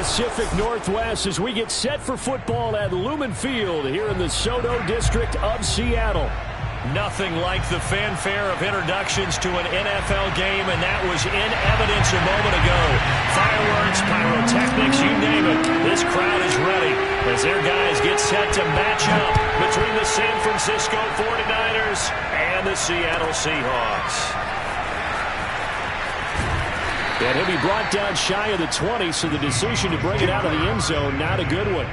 Pacific Northwest as we get set for football at Lumen Field here in the SoDo district of Seattle. Nothing like the fanfare of introductions to an NFL game, and that was in evidence a moment ago. Fireworks, pyrotechnics, you name it. This crowd is ready as their guys get set to match up between the San Francisco 49ers and the Seattle Seahawks. And he'll be brought down shy of the 20, so the decision to bring it out of the end zone, not a good one.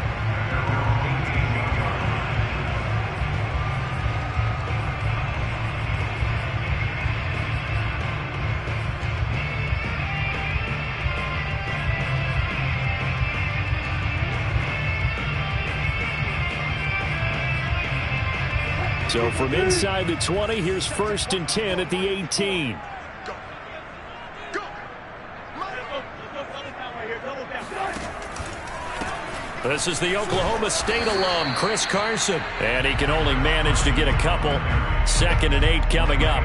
So from inside the 20, here's 1st and 10 at the 18. This is the Oklahoma State alum, Chris Carson. And he can only manage to get a couple. 2nd and 8 coming up.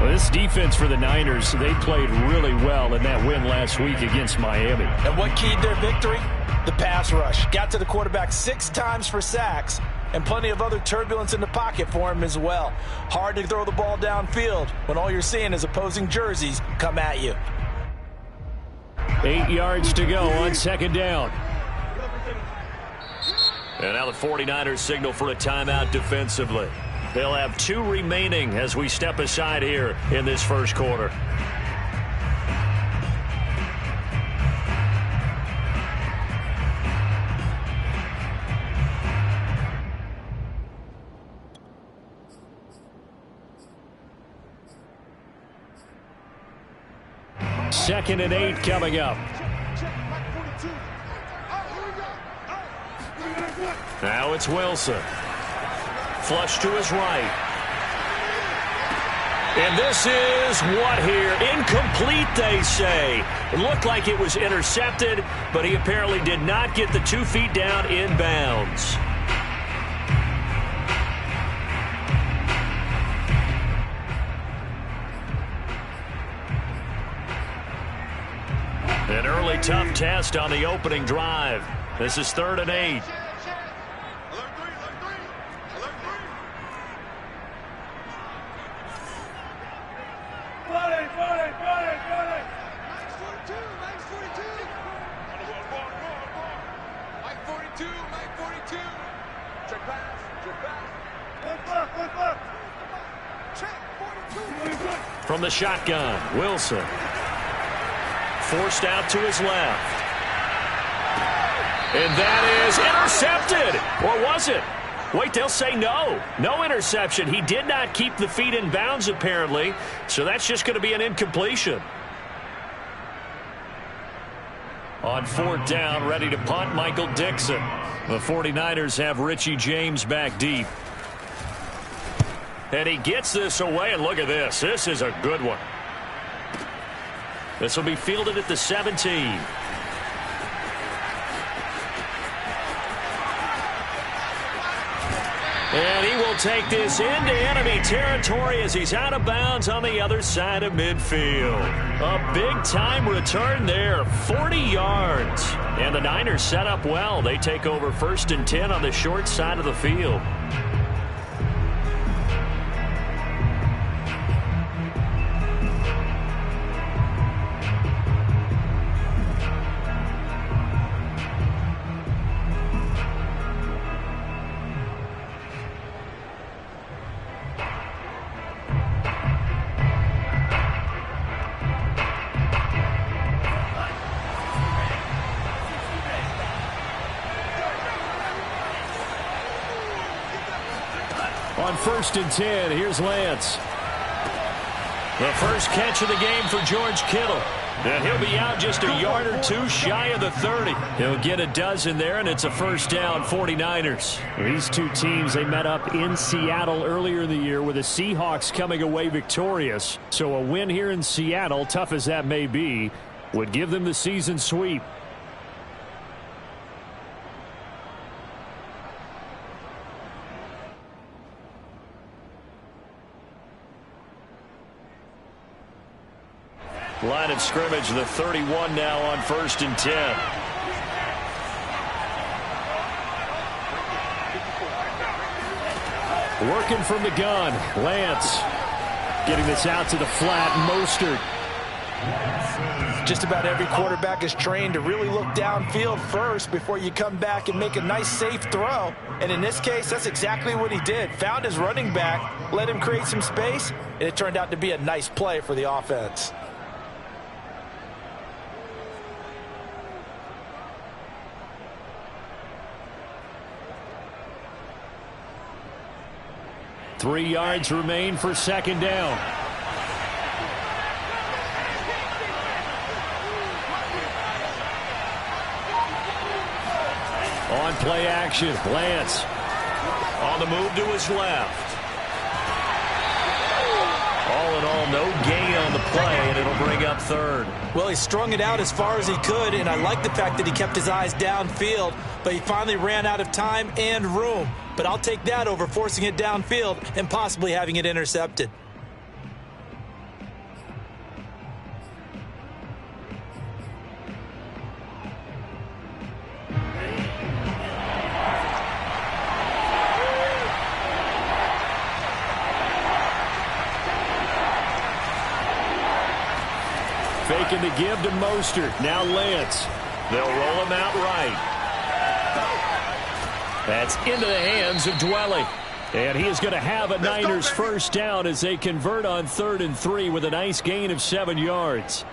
Well, this defense for the Niners, they played really well in that win last week against Miami. And what keyed their victory? The pass rush. Got to the quarterback 6 times for sacks. And plenty of other turbulence in the pocket for him as well. Hard to throw the ball downfield when all you're seeing is opposing jerseys come at you. 8 yards to go on 2nd down. And now the 49ers signal for a timeout defensively. They'll have 2 remaining as we step aside here in this first quarter. Second and 8 coming up. Now it's Wilson. Flush to his right. And this is what here? Incomplete, they say. It looked like it was intercepted, but he apparently did not get the 2 feet down in bounds. An early tough test on the opening drive. This is 3rd and 8. From the shotgun, Wilson. Forced out to his left. And that is intercepted. Or was it? Wait, they'll say no. No interception. He did not keep the feet in bounds, apparently. So that's just going to be an incompletion. On 4th down, ready to punt, Michael Dixon. The 49ers have Richie James back deep. And he gets this away, and look at this. This is a good one. This will be fielded at the 17. And he will take this into enemy territory as he's out of bounds on the other side of midfield. A big-time return there, 40 yards. And the Niners set up well. They take over 1st and 10 on the short side of the field. On 1st and 10, here's Lance. The first catch of the game for George Kittle. And he'll be out just a yard or 2 shy of the 30. He'll get a dozen there, and it's a 1st down, 49ers. These 2 teams, they met up in Seattle earlier in the year with the Seahawks coming away victorious. So a win here in Seattle, tough as that may be, would give them the season sweep. Line of scrimmage, the 31 now on 1st and 10. Working from the gun, Lance. Getting this out to the flat, Mostert. Just about every quarterback is trained to really look downfield first before you come back and make a nice, safe throw. And in this case, that's exactly what he did. Found his running back, let him create some space, and it turned out to be a nice play for the offense. Three yards remain for 2nd down. On play action, Lance. On the move to his left. All in all, no gain on the play, and it'll bring up 3rd. Well, he strung it out as far as he could, and I like the fact that he kept his eyes downfield, but he finally ran out of time and room. But I'll take that over forcing it downfield and possibly having it intercepted. Faking the give to Mostert. Now Lance. They'll roll him out right. That's into the hands of Dwelly. And he is going to have a Niners first down as they convert on 3rd and 3 with a nice gain of 7 yards.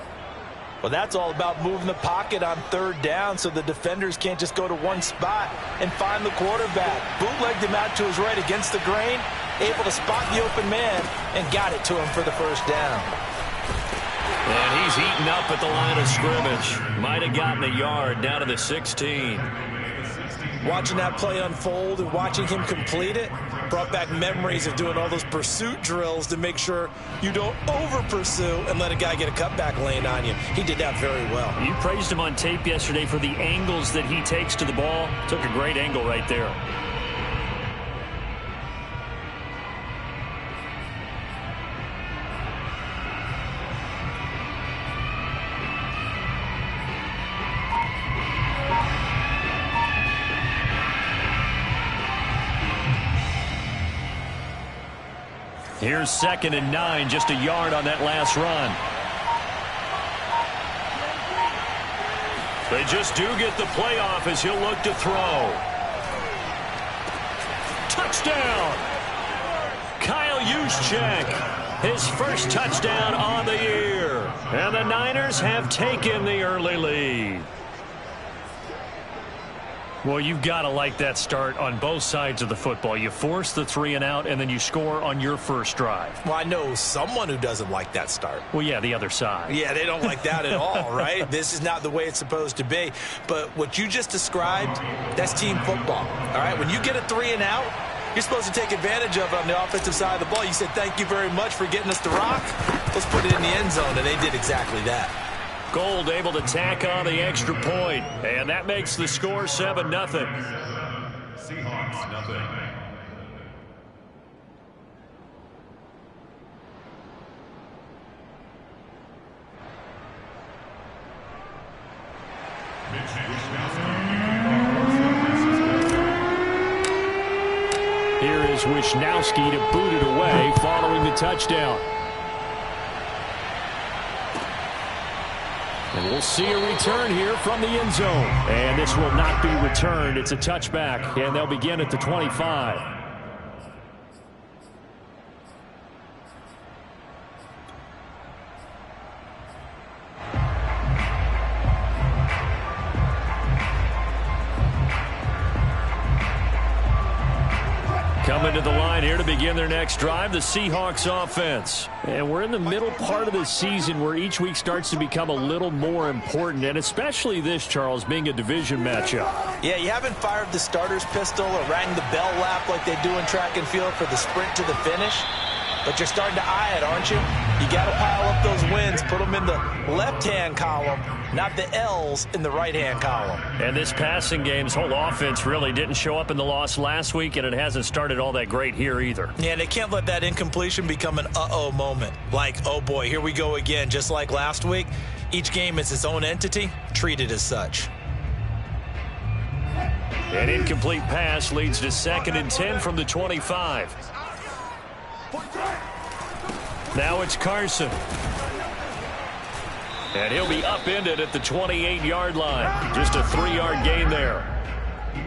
Well, that's all about moving the pocket on 3rd down so the defenders can't just go to one spot and find the quarterback. Bootlegged him out to his right against the grain, able to spot the open man, and got it to him for the first down. And he's eaten up at the line of scrimmage. Might have gotten a yard down to the 16. Watching that play unfold and watching him complete it brought back memories of doing all those pursuit drills to make sure you don't over-pursue and let a guy get a cutback lane on you. He did that very well. You praised him on tape yesterday for the angles that he takes to the ball. Took a great angle right there. Here's 2nd and 9, just a yard on that last run. They just do get the play off as he'll look to throw. Touchdown! Kyle Juszczyk, his first touchdown on the year. And the Niners have taken the early lead. Well, you've got to like that start on both sides of the football. You force the 3 and out, and then you score on your first drive. Well, I know someone who doesn't like that start. Well, yeah, the other side. Yeah, they don't like that at all, right? This is not the way it's supposed to be. But what you just described, that's team football, all right? When you get a 3 and out, you're supposed to take advantage of it on the offensive side of the ball. You said, thank you very much for getting us the rock. Let's put it in the end zone, and they did exactly that. Gold able to tack on the extra point, and that makes the score 7-0. Seahawks, nothing. Here is Wisnowski to boot it away following the touchdown. And we'll see a return here from the end zone. And this will not be returned. It's a touchback, and they'll begin at the 25. Coming to the line here to begin their next drive, the Seahawks offense. And we're in the middle part of the season where each week starts to become a little more important, and especially this, Charles, being a division matchup. Yeah, you haven't fired the starter's pistol or rang the bell lap like they do in track and field for the sprint to the finish, but you're starting to eye it, aren't you? You got to pile up those wins, put them in the left-hand column, not the L's in the right-hand column. And this passing game's whole offense really didn't show up in the loss last week, and it hasn't started all that great here either. Yeah, and they can't let that incompletion become an uh-oh moment. Like, oh boy, here we go again, just like last week. Each game is its own entity, treat it as such. An incomplete pass leads to 2nd and 10 from the 25. Now it's Carson. And he'll be upended at the 28-yard line. Just a 3-yard gain there.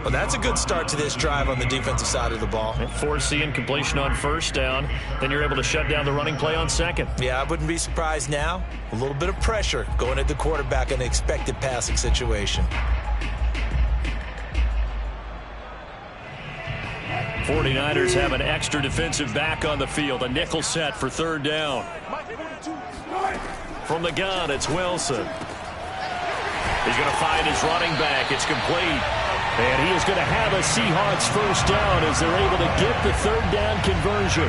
Well, that's a good start to this drive on the defensive side of the ball. Force the incompletion on 1st down. Then you're able to shut down the running play on 2nd. Yeah, I wouldn't be surprised now. A little bit of pressure going at the quarterback in an expected passing situation. 49ers have an extra defensive back on the field. A nickel set for 3rd down. From the gun, it's Wilson. He's going to find his running back. It's complete. And he is going to have a Seahawks 1st down as they're able to get the 3rd down conversion.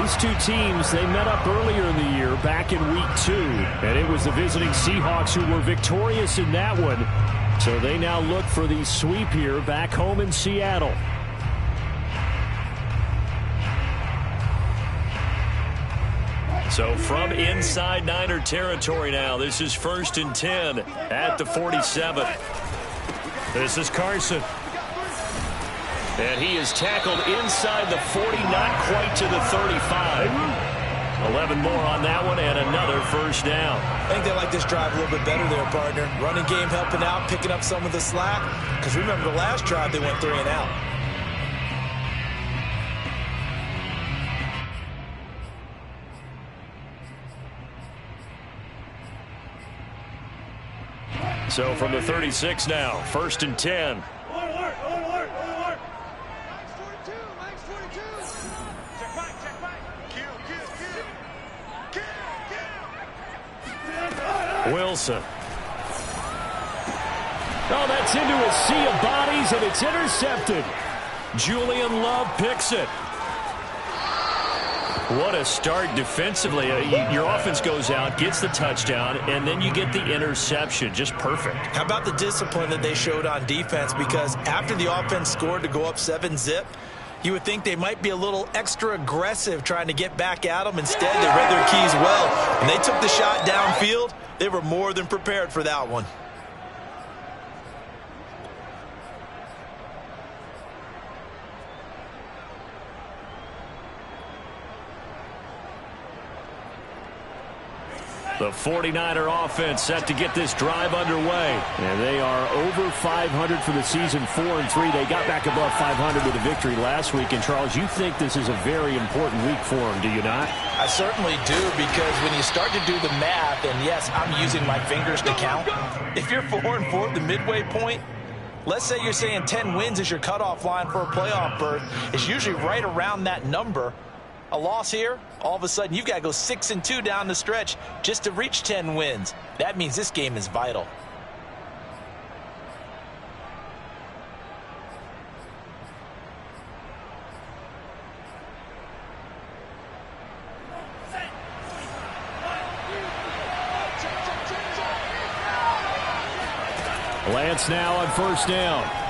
These two teams, they met up earlier in the year, back in week 2. And it was the visiting Seahawks who were victorious in that one. So they now look for the sweep here back home in Seattle. So from inside Niner territory now, this is 1st and 10 at the 47. This is Carson. And he is tackled inside the 40, not quite to the 35. 11 more on that one and another 1st down. I think they like this drive a little bit better there, partner. Running game helping out, picking up some of the slack. Because remember the last drive, they went 3 and out. So from the 36 now, 1st and 10. Wilson. Oh, that's into a sea of bodies, and it's intercepted. Julian Love picks it. What a start defensively. Your offense goes out, gets the touchdown, and then you get the interception. Just perfect. How about the discipline that they showed on defense? Because after the offense scored to go up 7-zip, you would think they might be a little extra aggressive trying to get back at them. Instead, they read their keys well. When they took the shot downfield, they were more than prepared for that one. The 49er offense set to get this drive underway. And they are over 500 for the season, 4-3. They got back above 500 with a victory last week. And, Charles, you think this is a very important week for them, do you not? I certainly do, because when you start to do the math, and yes, I'm using my fingers to count. If you're 4-4 at the midway point, let's say you're saying 10 wins is your cutoff line for a playoff berth. It's usually right around that number. A loss here, all of a sudden you've got to go 6-2 down the stretch just to reach 10 wins. That means this game is vital. Lance now on 1st down.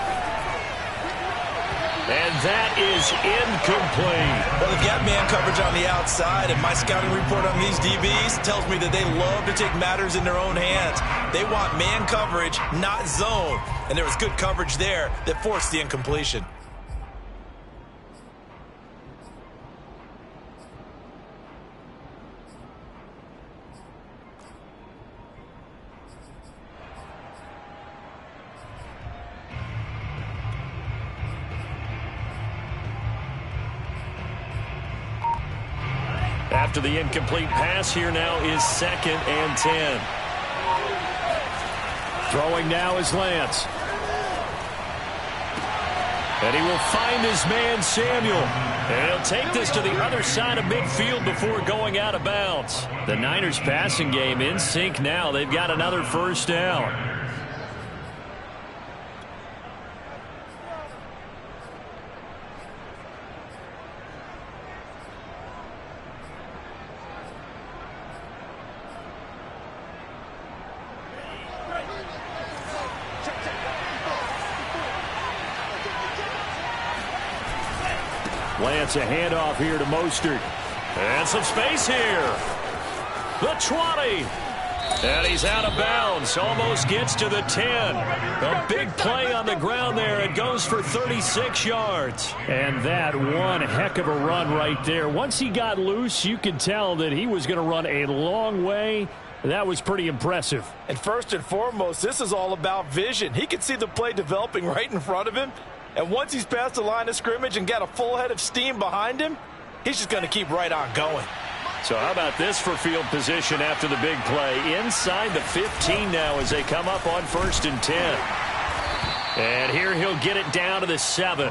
And that is incomplete. Well, they've got man coverage on the outside, and my scouting report on these DBs tells me that they love to take matters in their own hands. They want man coverage, not zone. And there was good coverage there that forced the incompletion. After the incomplete pass, here now is 2nd and 10. Throwing now is Lance. And he will find his man, Samuel. And he'll take this to the other side of midfield before going out of bounds. The Niners passing game in sync now. They've got another 1st down. Lance, a handoff here to Mostert. And some space here. The 20. And he's out of bounds. Almost gets to the 10. A big play on the ground there. It goes for 36 yards. And that one heck of a run right there. Once he got loose, you could tell that he was going to run a long way. That was pretty impressive. And first and foremost, this is all about vision. He could see the play developing right in front of him. And once he's past the line of scrimmage and got a full head of steam behind him, he's just going to keep right on going. So how about this for field position after the big play? Inside the 15 now as they come up on 1st and 10. And here he'll get it down to the 7.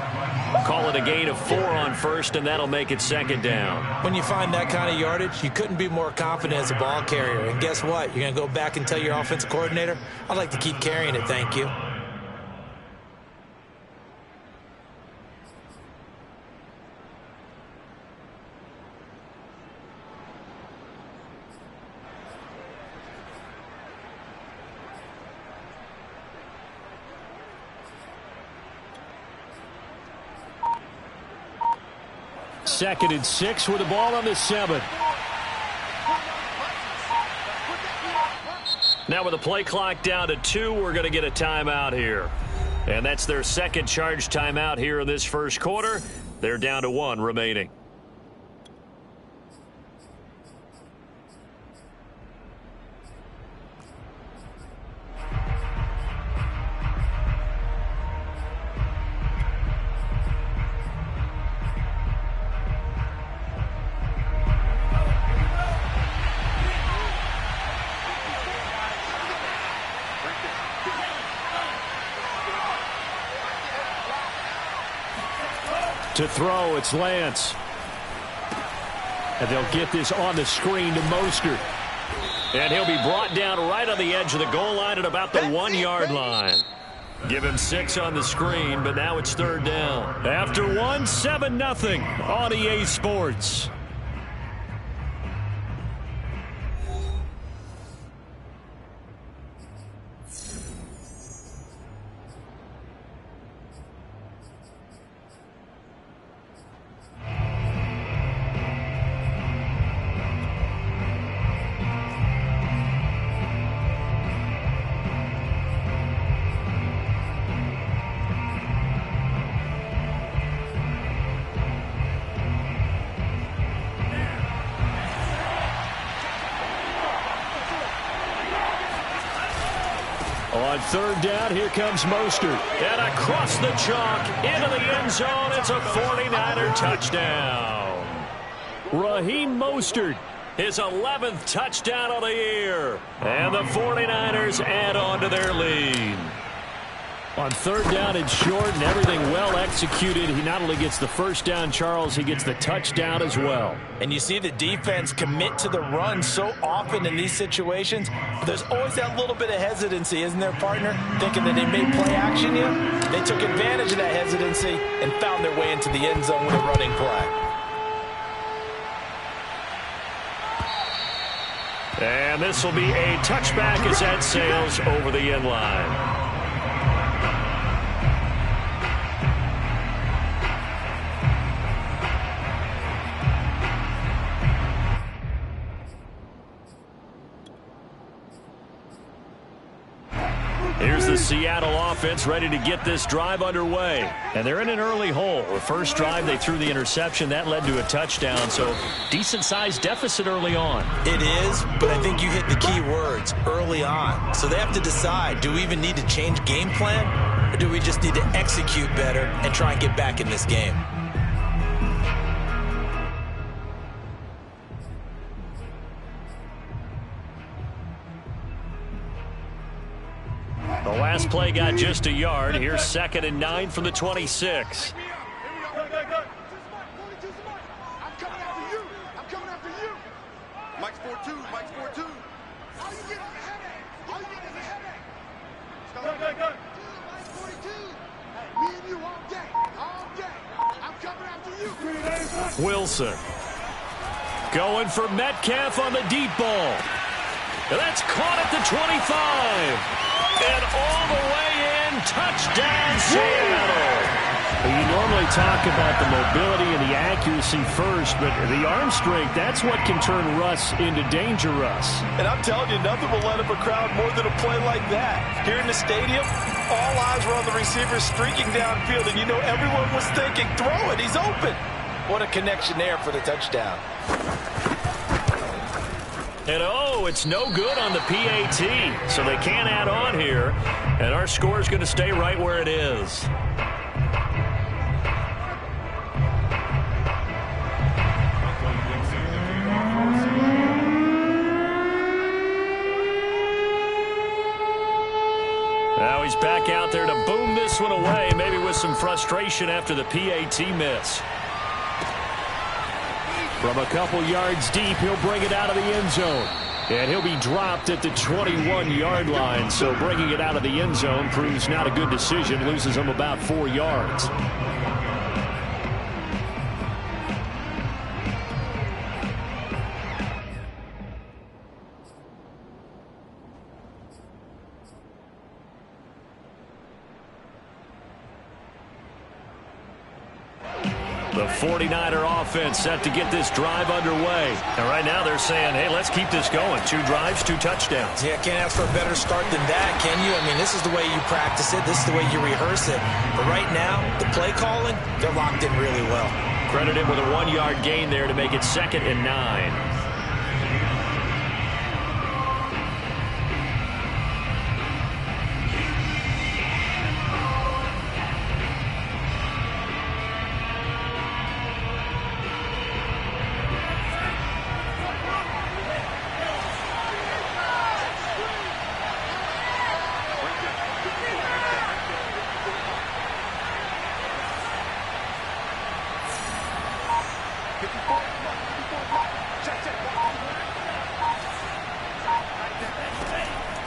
Call it a gain of 4 on 1st, and that'll make it 2nd down. When you find that kind of yardage, you couldn't be more confident as a ball carrier. And guess what? You're going to go back and tell your offensive coordinator, I'd like to keep carrying it, thank you. Second and 6 with the ball on the 7. Now with the play clock down to 2, we're going to get a timeout here. And that's their second charge timeout here in this first quarter. They're down to 1 remaining. To throw, it's Lance. And they'll get this on the screen to Mostert. And he'll be brought down right on the edge of the goal line at about the 1-yard line. Give him 6 on the screen, but now it's 3rd down. After 1, 7-0 on EA Sports. On 3rd down, here comes Mostert. And across the chalk, into the end zone. It's a 49er touchdown. Raheem Mostert, his 11th touchdown of the year. And the 49ers add on to their lead. On 3rd down and short and everything well executed, he not only gets the first down, Charles, he gets the touchdown as well. And you see the defense commit to the run so often in these situations. But there's always that little bit of hesitancy, isn't there, partner? Thinking that they may play action you. They took advantage of that hesitancy and found their way into the end zone with a running play. And this will be a touchback as that sails over the end line. Here's the Seattle offense ready to get this drive underway. And they're in an early hole. The first drive, they threw the interception. That led to a touchdown. So decent-sized deficit early on. It is, but I think you hit the key words, early on. So they have to decide, do we even need to change game plan? Or do we just need to execute better and try and get back in this game? The last play got just a yard. Here's 2nd and 9 from the 26. Mike's 4-2. Mike's 4-2. All you get is a headache. All you get is a headache. Go. Mike's 42. Me and you all day. All day. I'm coming after you. Wilson. Going for Metcalf on the deep ball. That's caught at the 25. And all the way in, touchdown Seattle. You normally talk about the mobility and the accuracy first, but the arm strength, that's what can turn Russ into danger, Russ. And I'm telling you, nothing will let up a crowd more than a play like that. Here in the stadium, all eyes were on the receiver streaking downfield, and you know everyone was thinking, throw it, he's open. What a connection there for the touchdown. And oh, it's no good on the PAT, so they can't add on here, and our score is going to stay right where it is. Now he's back out there to boom this one away, maybe with some frustration after the PAT miss. From a couple yards deep, he'll bring it out of the end zone. And he'll be dropped at the 21-yard line, so bringing it out of the end zone proves not a good decision, loses him about 4 yards. The 49er offense set to get this drive underway. And right now they're saying, hey, let's keep this going. 2 drives, 2 touchdowns. Yeah, can't ask for a better start than that, can you? I mean, this is the way you practice it. This is the way you rehearse it. But right now, the play calling, they're locked in really well. Credit him with a 1-yard gain there to make it 2nd and 9.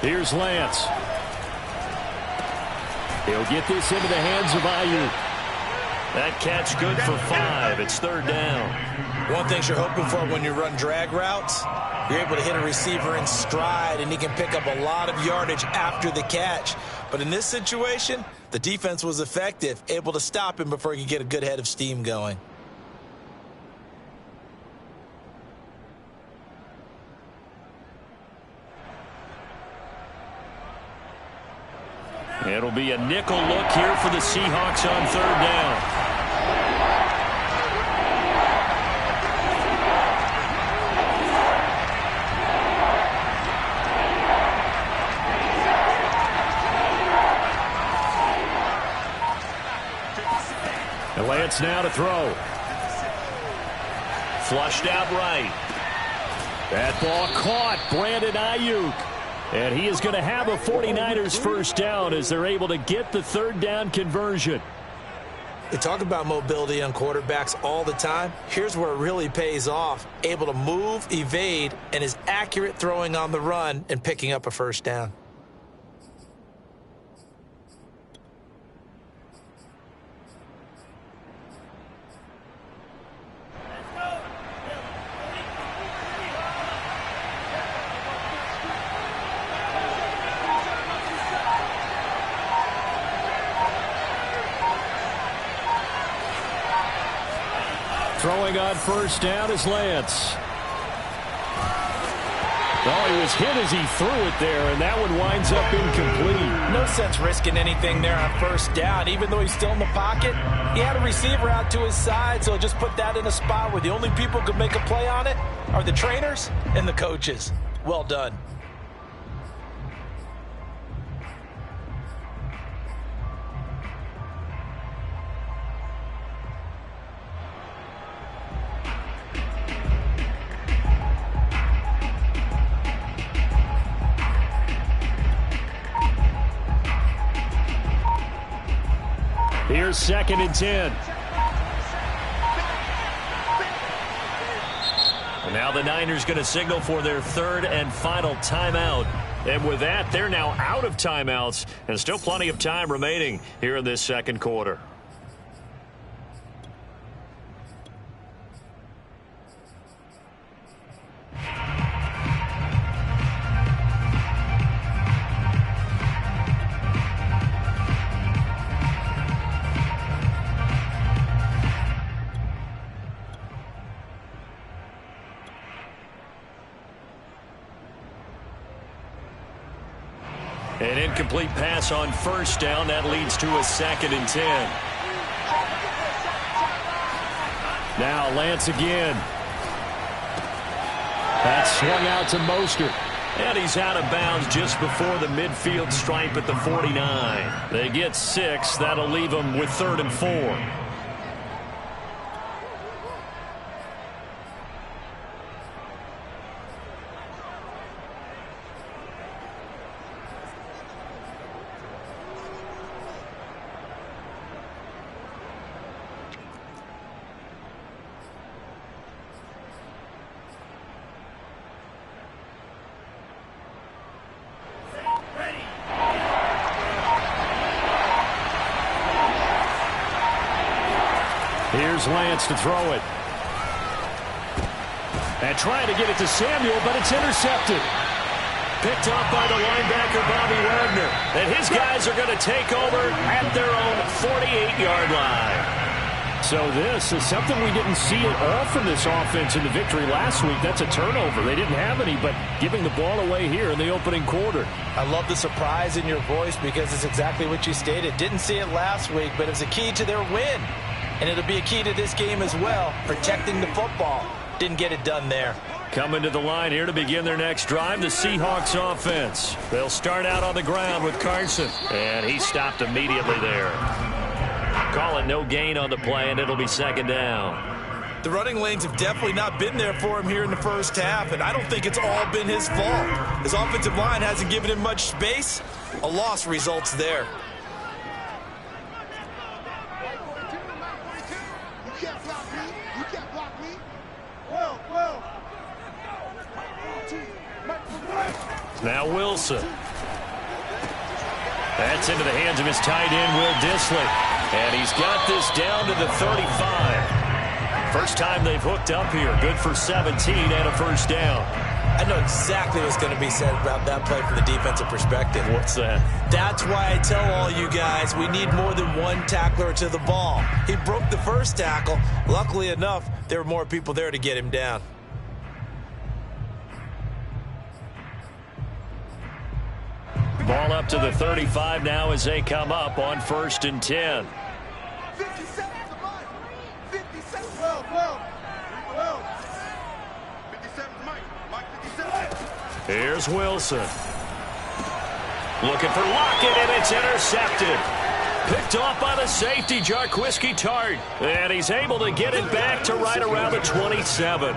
Here's Lance. He'll get this into the hands of Aiyuk. That catch good for 5. It's 3rd down. One thing you're hoping for when you run drag routes, you're able to hit a receiver in stride, and he can pick up a lot of yardage after the catch. But in this situation, the defense was effective, able to stop him before he could get a good head of steam going. It'll be a nickel look here for the Seahawks on 3rd down. And Lance now to throw. Flushed out right. That ball caught. Brandon Aiyuk. And he is going to have a 49ers first down as they're able to get the 3rd down conversion. They talk about mobility on quarterbacks all the time. Here's where it really pays off. Able to move, evade, and is accurate throwing on the run and picking up a first down. Throwing on first down is Lance. Oh, he was hit as he threw it there, and that one winds up incomplete. No sense risking anything there on first down. Even though he's still in the pocket, he had a receiver out to his side, so just put that in a spot where the only people who can make a play on it are the trainers and the coaches. Well done. Here's 2nd and 10. And now the Niners going to signal for their 3rd and final timeout. And with that, they're now out of timeouts and still plenty of time remaining here in this 2nd quarter. An incomplete pass on first down. That leads to a 2nd and 10. Now Lance again. That's swung out to Mostert. And he's out of bounds just before the midfield stripe at the 49. They get 6. That'll leave them with 3rd and 4. Here's Lance to throw it. And trying to get it to Samuel, but it's intercepted. Picked off by the linebacker, Bobby Wagner. And his guys are going to take over at their own 48-yard line. So this is something we didn't see at all from this offense in the victory last week. That's a turnover. They didn't have any, but giving the ball away here in the opening quarter. I love the surprise in your voice because it's exactly what you stated. Didn't see it last week, but it's a key to their win. And it'll be a key to this game as well, protecting the football. Didn't get it done there. Coming to the line here to begin their next drive, the Seahawks offense. They'll start out on the ground with Carson. And he stopped immediately there. Call it no gain on the play, and it'll be 2nd down. The running lanes have definitely not been there for him here in the first half, and I don't think it's all been his fault. His offensive line hasn't given him much space. A loss results there. Now Wilson. That's into the hands of his tight end, Will Dissly. And he's got this down to the 35. First time they've hooked up here. Good for 17 and a first down. I know exactly what's going to be said about that play from the defensive perspective. What's that? That's why I tell all you guys we need more than one tackler to the ball. He broke the first tackle. Luckily enough, there were more people there to get him down. Ball up to the 35 now as they come up on 1st and 10. 57 to Mike. 57. 57 to Mike. Mike 57. Here's Wilson. Looking for Lockett, and it's intercepted. Picked off by the safety, Jarquiski Tart. And he's able to get it back to right around the 27.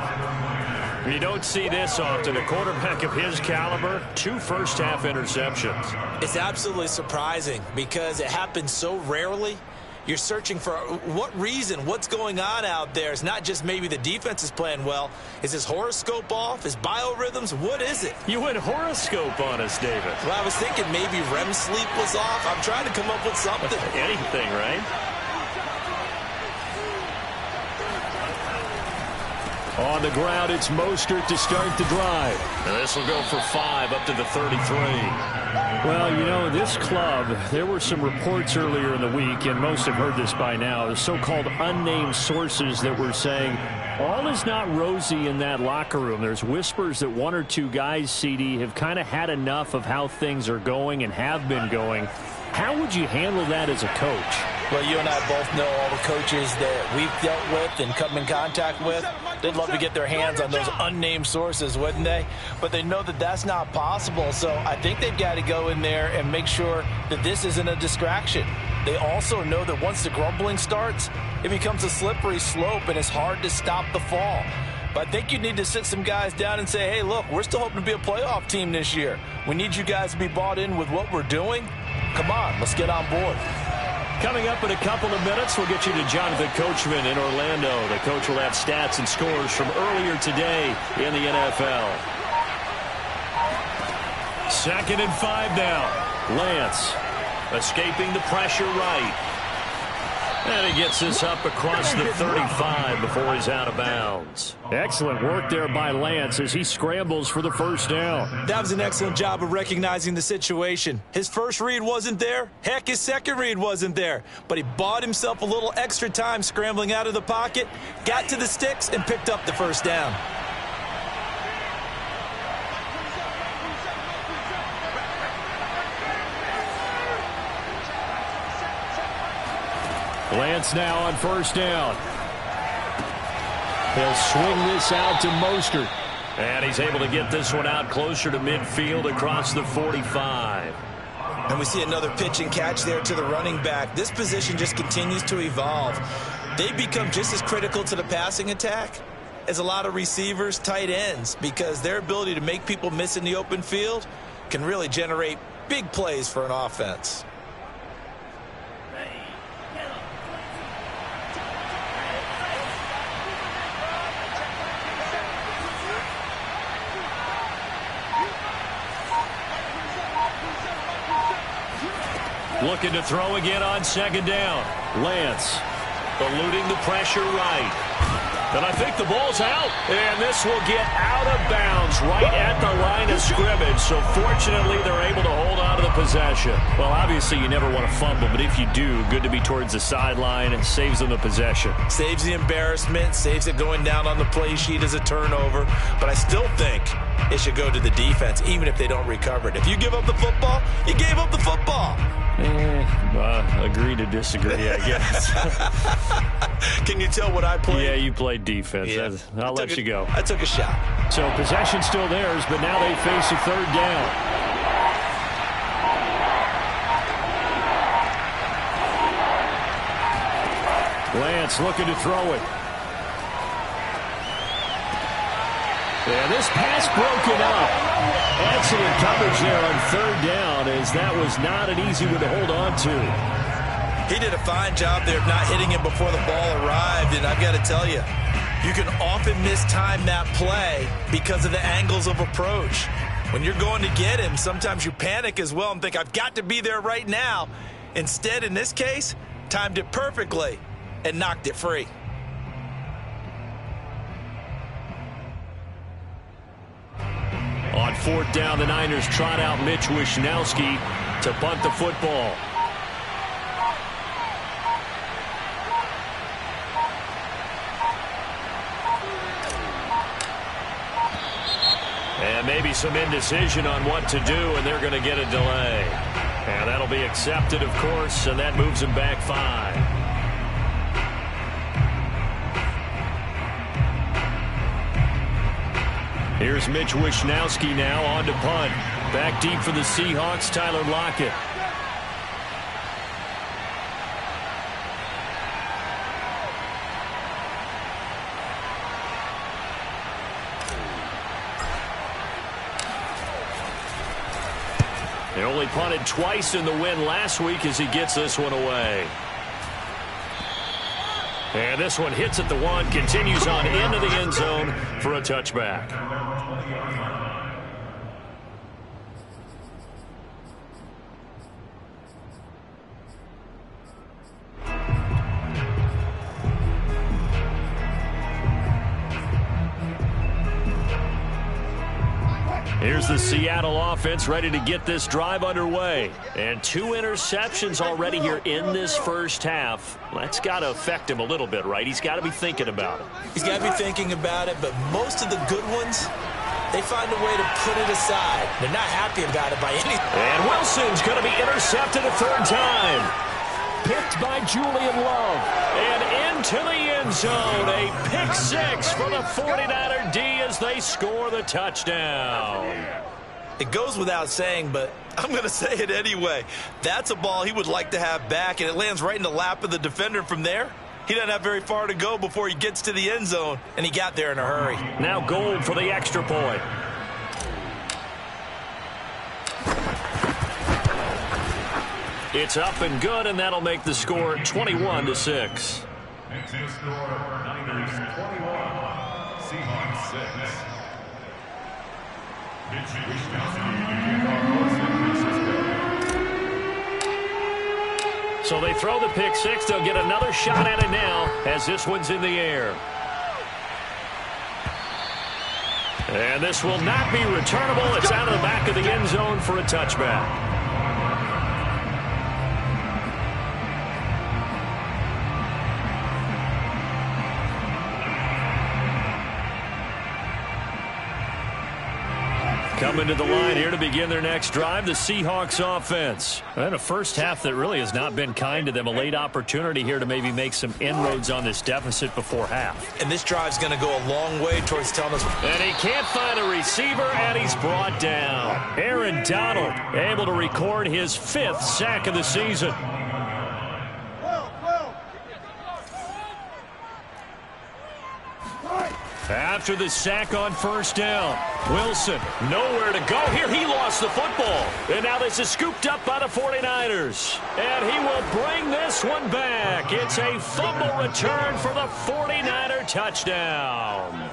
You don't see this often. A quarterback of his caliber, 2 first-half interceptions. It's absolutely surprising because it happens so rarely. You're searching for what reason, what's going on out there. It's not just maybe the defense is playing well. Is his horoscope off? His biorhythms? What is it? You went horoscope on us, David. Well, I was thinking maybe REM sleep was off. I'm trying to come up with something. Anything, right? On the ground, it's Mostert to start the drive. And this will go for 5 up to the 33. Well, you know, this club, there were some reports earlier in the week, and most have heard this by now, the so-called unnamed sources that were saying all is not rosy in that locker room. There's whispers that 1 or 2 guys, CD, have kind of had enough of how things are going and have been going. How would you handle that as a coach? Well, you and I both know all the coaches that we've dealt with and come in contact with. They'd love to get their hands on those unnamed sources, wouldn't they? But they know that that's not possible, so I think they've got to go in there and make sure that this isn't a distraction. They also know that once the grumbling starts, it becomes a slippery slope, and it's hard to stop the fall. But I think you need to sit some guys down and say, hey, look, we're still hoping to be a playoff team this year. We need you guys to be bought in with what we're doing. Come on, let's get on board. Coming up in a couple of minutes, we'll get you to Jonathan Coachman in Orlando. The coach will have stats and scores from earlier today in the NFL. 2nd and 5 now. Lance escaping the pressure right. And he gets this up across the 35 before he's out of bounds. Excellent work there by Lance as he scrambles for the first down. That was an excellent job of recognizing the situation. His first read wasn't there. Heck, his second read wasn't there. But he bought himself a little extra time scrambling out of the pocket, got to the sticks, and picked up the first down. Lance now on first down. He'll swing this out to Mostert. And he's able to get this one out closer to midfield across the 45. And we see another pitch and catch there to the running back. This position just continues to evolve. They become just as critical to the passing attack as a lot of receivers, tight ends, because their ability to make people miss in the open field can really generate big plays for an offense. Looking to throw again on second down. Lance eluding the pressure right. And I think the ball's out. And this will get out of bounds right at the line of scrimmage. So fortunately, they're able to hold on to the possession. Well, obviously, you never want to fumble, but if you do, good to be towards the sideline. It saves them the possession. Saves the embarrassment, saves it going down on the play sheet as a turnover. But I still think it should go to the defense, even if they don't recover it. If you give up the football, you gave up the football. Agree to disagree, I guess. Can you tell what I played? Yeah, you played defense. Yeah. I'll let you go. I took a shot. So possession still theirs, but now they face a third down. Lance looking to throw it. And this pass broken up. Excellent coverage there on third down, as that was not an easy one to hold on to. He did a fine job there of not hitting him before the ball arrived, and I've got to tell you, you can often mistime that play because of the angles of approach. When you're going to get him, sometimes you panic as well and think, I've got to be there right now. Instead, in this case, timed it perfectly and knocked it free. On fourth down, the Niners trot out Mitch Wishnowsky to punt the football. And maybe some indecision on what to do, and they're going to get a delay. And that'll be accepted, of course, and that moves them back 5. Here's Mitch Wishnowsky now on to punt. Back deep for the Seahawks, Tyler Lockett. They only punted twice in the win last week as he gets this one away. And this one hits at the 1, continues on into the end zone for a touchback. Here's the Seattle offense ready to get this drive underway. And 2 interceptions already here in this first half. That's got to affect him a little bit, right? He's got to be thinking about it. He's got to be thinking about it, but most of the good ones, they find a way to put it aside. They're not happy about it by any. And Wilson's going to be intercepted a third time. Picked by Julian Love. And into the end zone. A pick 6 for the 49er D as they score the touchdown. It goes without saying, but I'm going to say it anyway. That's a ball he would like to have back, and it lands right in the lap of the defender from there. He doesn't have very far to go before he gets to the end zone, and he got there in a hurry. Now Gold for the extra point. It's up and good, and that'll make the score 21-6. Next to score, Niners 21, Seahawks 6. Mitch Wishnowsky, So they throw the pick 6. They'll get another shot at it now as this one's in the air. And this will not be returnable. It's out of the back of the end zone for a touchback. Coming to the line here to begin their next drive, the Seahawks offense. And a first half that really has not been kind to them. A late opportunity here to maybe make some inroads on this deficit before half. And this drive's going to go a long way towards telling us. And he can't find a receiver, and he's brought down. Aaron Donald able to record his 5th sack of the season. After the sack on first down, Wilson nowhere to go. Here he lost the football. And now this is scooped up by the 49ers. And he will bring this one back. It's a fumble return for the 49er touchdown.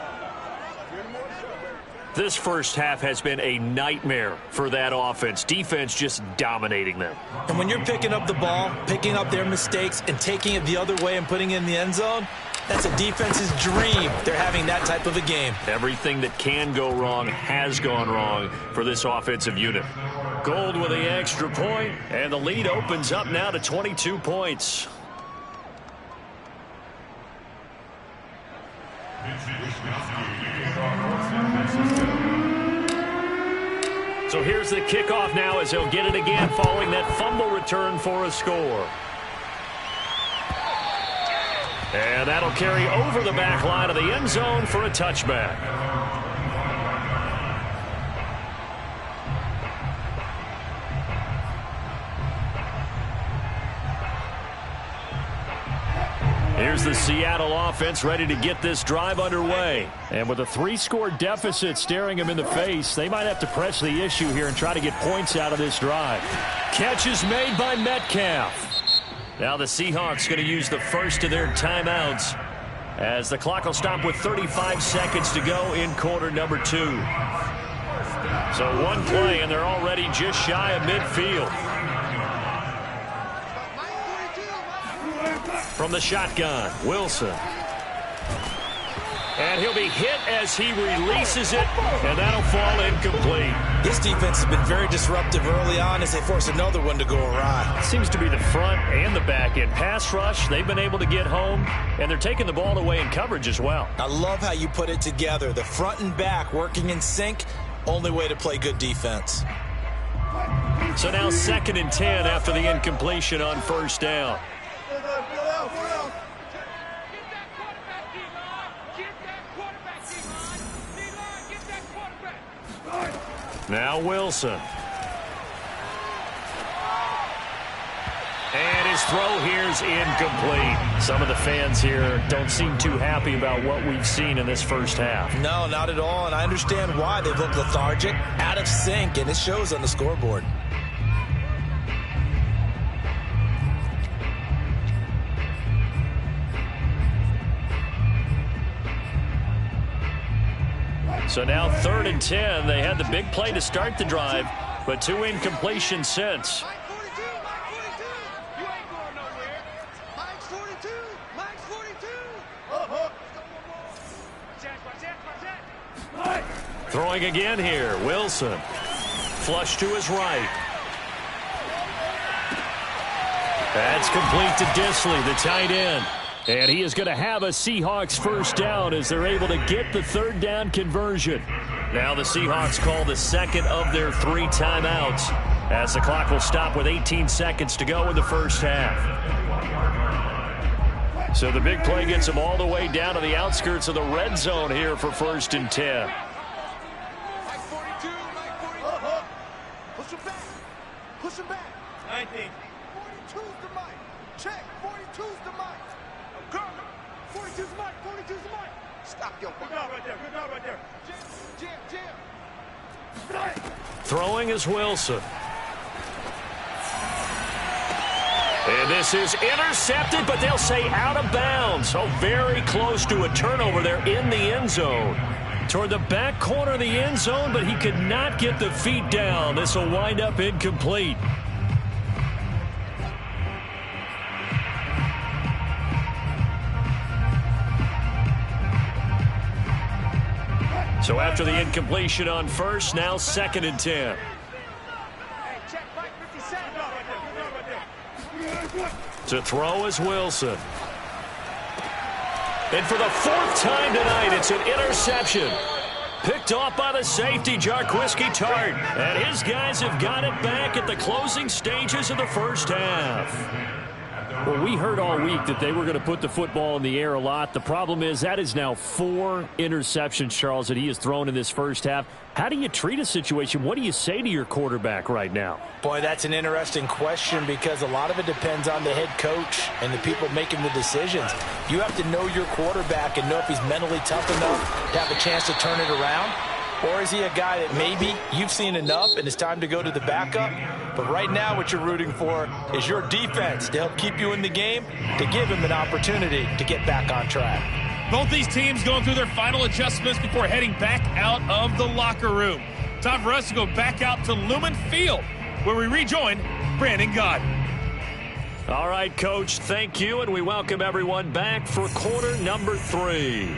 This first half has been a nightmare for that offense. Defense just dominating them. And when you're picking up the ball, picking up their mistakes, and taking it the other way and putting it in the end zone, that's a defense's dream. They're having that type of a game. Everything that can go wrong has gone wrong for this offensive unit. Gold with the extra point, and the lead opens up now to 22 points. So here's the kickoff now as they'll get it again following that fumble return for a score. And that'll carry over the back line of the end zone for a touchback. Here's the Seattle offense ready to get this drive underway. And with a 3-score deficit staring them in the face, they might have to press the issue here and try to get points out of this drive. Catch is made by Metcalf. Now the Seahawks going to use the first of their timeouts as the clock will stop with 35 seconds to go in quarter number 2. So one play and they're already just shy of midfield. From the shotgun, Wilson. And he'll be hit as he releases it, and that'll fall incomplete. This defense has been very disruptive early on as they force another one to go awry. Seems to be the front and the back end. Pass rush, they've been able to get home, and they're taking the ball away in coverage as well. I love how you put it together. The front and back working in sync, only way to play good defense. So now 2nd and 10 after the incompletion on first down. Now Wilson. And his throw here's incomplete. Some of the fans here don't seem too happy about what we've seen in this first half. No, not at all, and I understand why. They've looked lethargic, out of sync, and it shows on the scoreboard. So now 3rd and 10. They had the big play to start the drive, but 2 incompletions since. Mike 42, Mike 42. You ain't going nowhere. Mike 42, Mike 42. Throwing again here, Wilson. Flush to his right. That's complete to Disley, the tight end. And he is going to have a Seahawks first down as they're able to get the 3rd down conversion. Now the Seahawks call the 2nd of their 3 timeouts as the clock will stop with 18 seconds to go in the first half. So the big play gets them all the way down to the outskirts of the red zone here for 1st and 10. Mike 42, Mike 42. Push him back. Push him back. 19. 42's the Mike. Check. 42's the Mike. 42's the Mike. 42's the Mike. Stop your butt. Good job right there. Good job right there. Jam. Throwing is Wilson. And this is intercepted, but they'll say out of bounds. So very close to a turnover there in the end zone. Toward the back corner of the end zone, but he could not get the feet down. This will wind up incomplete. So after the incompletion on first, now 2nd and 10. To throw is Wilson. And for the 4th time tonight, it's an interception. Picked off by the safety, Jarquiski Tart. And his guys have got it back at the closing stages of the first half. Well, we heard all week that they were going to put the football in the air a lot. The problem is that is now 4 interceptions, Charles, that he has thrown in this first half. How do you treat a situation? What do you say to your quarterback right now? Boy, that's an interesting question because a lot of it depends on the head coach and the people making the decisions. You have to know your quarterback and know if he's mentally tough enough to have a chance to turn it around. Or is he a guy that maybe you've seen enough and it's time to go to the backup? But right now what you're rooting for is your defense to help keep you in the game, to give him an opportunity to get back on track. Both these teams going through their final adjustments before heading back out of the locker room. Time for us to go back out to Lumen Field, where we rejoin Brandon Gaudin. All right, Coach, thank you, and we welcome everyone back for quarter number 3.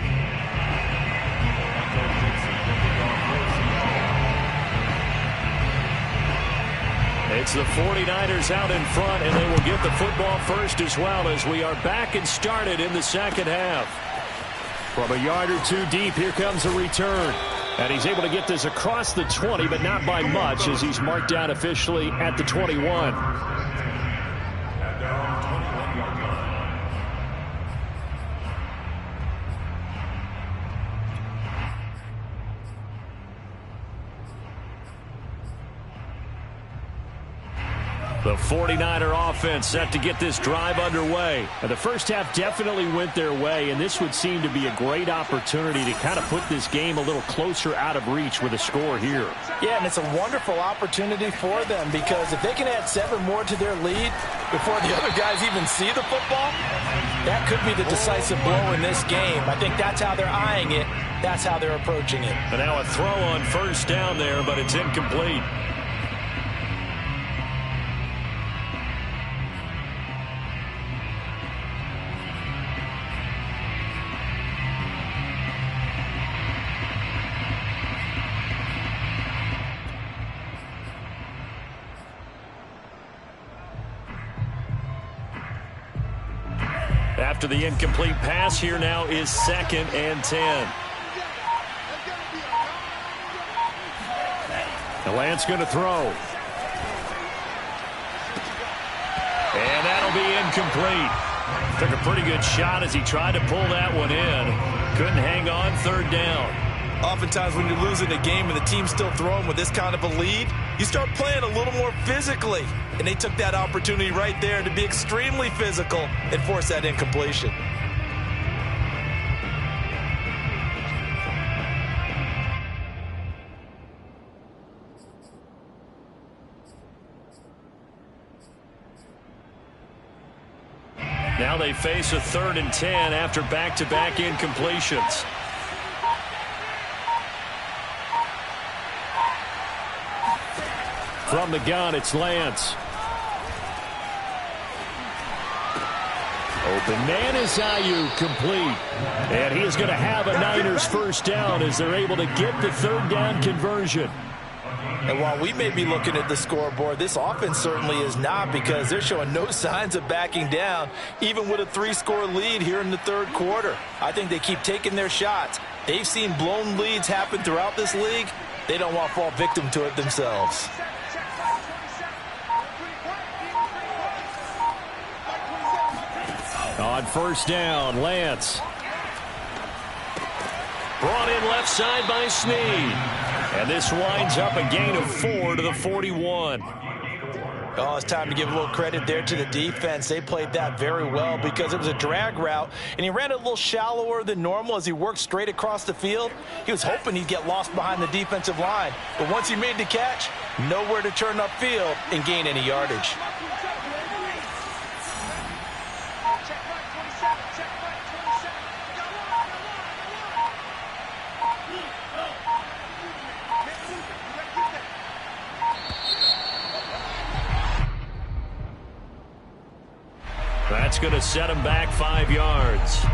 It's the 49ers out in front, and they will get the football first as well as we are back and started in the second half. From a yard or 2 deep, here comes a return. And he's able to get this across the 20, but not by much as he's marked down officially at the 21. The 49er offense set to get this drive underway. And the first half definitely went their way, and this would seem to be a great opportunity to kind of put this game a little closer out of reach with a score here. Yeah, and it's a wonderful opportunity for them because if they can add 7 more to their lead before the other guys even see the football, that could be the decisive blow in this game. I think that's how they're eyeing it. That's how they're approaching it. And now a throw on first down there, but it's incomplete. After the incomplete pass, here now is 2nd and 10. The Lance going to throw. And that'll be incomplete. Took a pretty good shot as he tried to pull that one in. Couldn't hang on, 3rd down. Oftentimes when you're losing a game and the team's still throwing with this kind of a lead, you start playing a little more physically. And they took that opportunity right there to be extremely physical and force that incompletion. Now they face a 3rd and 10 after back-to-back incompletions. From the gun, it's Lance. Open man is Ayuk, complete. And he is going to have a Niners first down as they're able to get the 3rd down conversion. And while we may be looking at the scoreboard, this offense certainly is not because they're showing no signs of backing down, even with a 3-score lead here in the 3rd quarter. I think they keep taking their shots. They've seen blown leads happen throughout this league. They don't want to fall victim to it themselves. On first down, Lance. Brought in left side by Snead. And this winds up a gain of 4 to the 41. Oh, it's time to give a little credit there to the defense. They played that very well because it was a drag route, and he ran it a little shallower than normal as he worked straight across the field. He was hoping he'd get lost behind the defensive line. But once he made the catch, nowhere to turn upfield and gain any yardage. That's going to set him back 5 yards.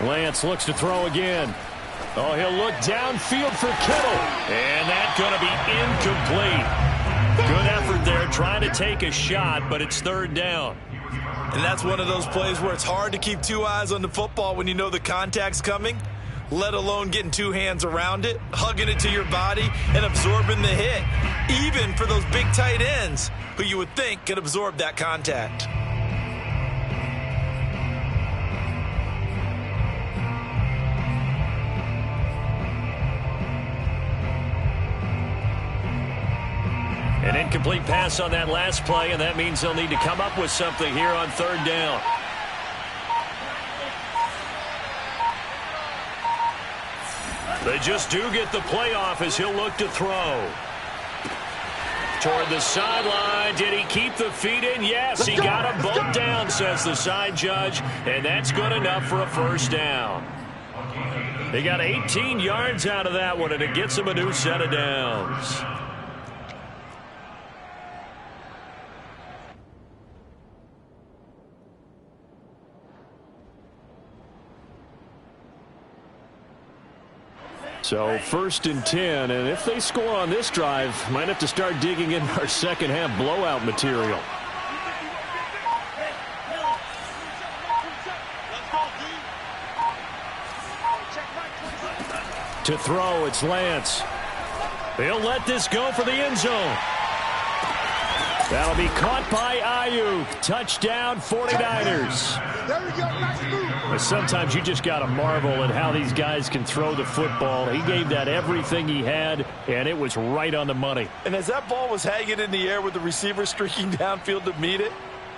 Lance looks to throw again. Oh, he'll look downfield for Kittle. And that's going to be incomplete. Good effort there trying to take a shot, but it's third down. And that's one of those plays where it's hard to keep two eyes on the football when you know the contact's coming, let alone getting two hands around it, hugging it to your body, and absorbing the hit, even for those big tight ends who you would think could absorb that contact. An incomplete pass on that last play, and that means they'll need to come up with something here on third down. They just do get the play off as he'll look to throw. Toward the sideline. Did he keep the feet in? Yes, he got them both down, says the side judge, and that's good enough for a first down. They got 18 yards out of that one, and it gets them a new set of downs. So first and 10, and if they score on this drive, might have to start digging in our second half blowout material. To throw, it's Lance. They'll let this go for the end zone. That'll be caught by Ayuk. Touchdown, 49ers. There we go. Nice move. Sometimes you just got to marvel at how these guys can throw the football. He gave that everything he had, and it was right on the money. And as that ball was hanging in the air with the receiver streaking downfield to meet it,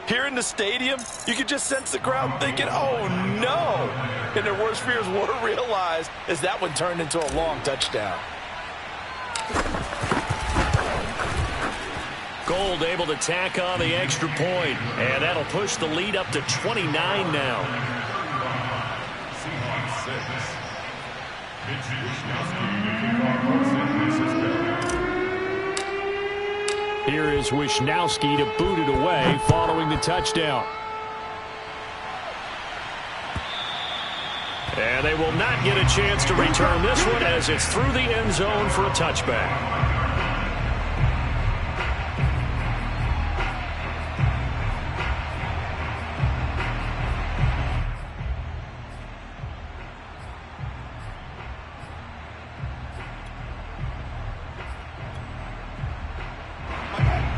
here in the stadium, you could just sense the crowd thinking, oh, no. And their worst fears were realized as that one turned into a long touchdown. Gold able to tack on the extra point, and that'll push the lead up to 29 now. Seahawks 6. Here is Wishnowski to boot it away following the touchdown. And they will not get a chance to return this one as it's through the end zone for a touchback.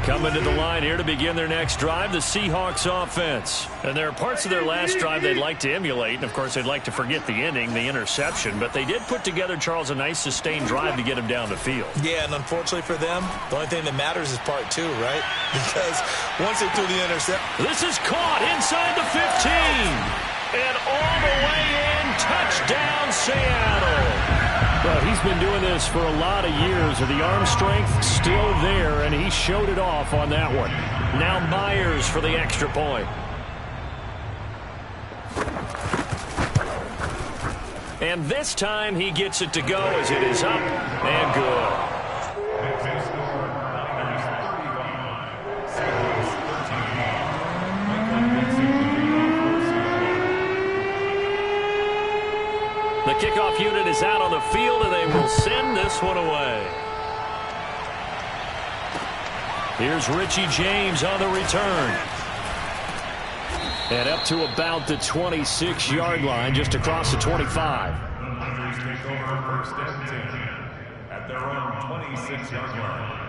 Coming to the line here to begin their next drive, the Seahawks offense. And there are parts of their last drive they'd like to emulate, and of course they'd like to forget the ending, the interception, but they did put together, Charles, a nice sustained drive to get them down the field. Yeah, and unfortunately for them, the only thing that matters is part two, right? Because once they threw the interception. This is caught inside the 15. And all the way in, touchdown Seattle. Well, he's been doing this for a lot of years. The arm strength still there, and he showed it off on that one. Now Myers for the extra point. And this time he gets it to go as it is up and good. The kickoff unit is out on the field, and they will send this one away. Here's Richie James on the return. And up to about the 26-yard line, just across the 25. Hunters take over first and 10 at their own 26-yard line.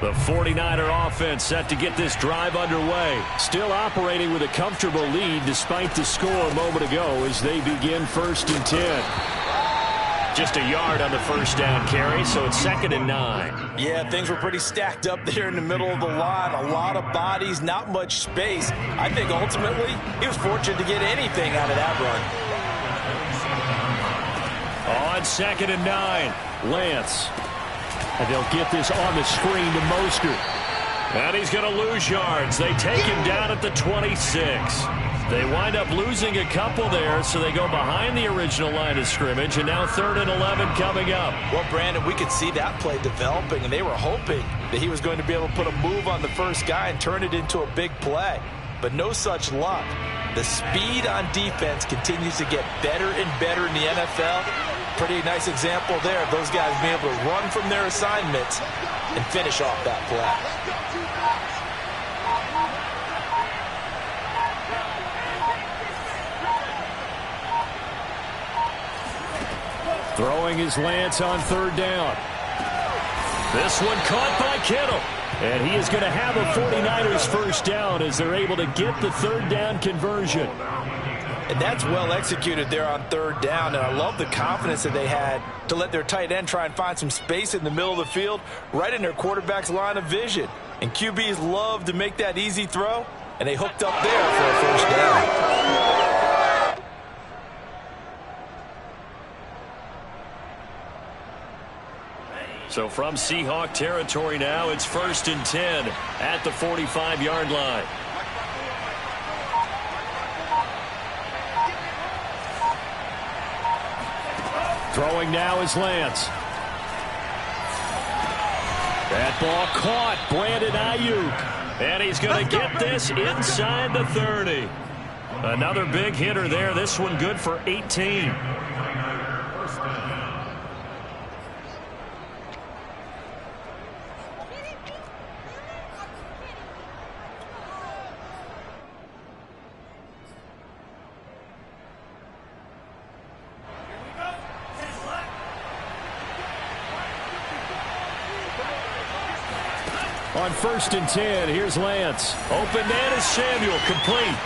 The 49er offense set to get this drive underway. Still operating with a comfortable lead despite the score a moment ago as they begin first and 10. Just a yard on the first down carry, so it's 2nd and 9. Yeah, things were pretty stacked up there in the middle of the line. A lot of bodies, not much space. I think ultimately he was fortunate to get anything out of that run. On 2nd and 9, Lance. And they'll get this on the screen to Mostert. And he's going to lose yards. They take him down at the 26. They wind up losing a couple there, so they go behind the original line of scrimmage, and now 3rd and 11 coming up. Well, Brandon, we could see that play developing, and they were hoping that he was going to be able to put a move on the first guy and turn it into a big play. But no such luck. The speed on defense continues to get better and better in the NFL. Pretty nice example there of those guys being able to run from their assignments and finish off that play. Throwing his Lance on 3rd down. This one caught by Kittle. And he is going to have a 49ers first down as they're able to get the 3rd down conversion. And that's well executed there on 3rd down. And I love the confidence that they had to let their tight end try and find some space in the middle of the field, right in their quarterback's line of vision. And QBs love to make that easy throw, and they hooked up there for a first down. So from Seahawk territory now, it's 1st and 10 at the 45-yard line. Throwing now is Lance. That ball caught. Brandon Ayuk. And he's going to get this inside the 30. Another big hitter there. This one good for 18. On 1st and 10, here's Lance. Open man is Samuel, complete.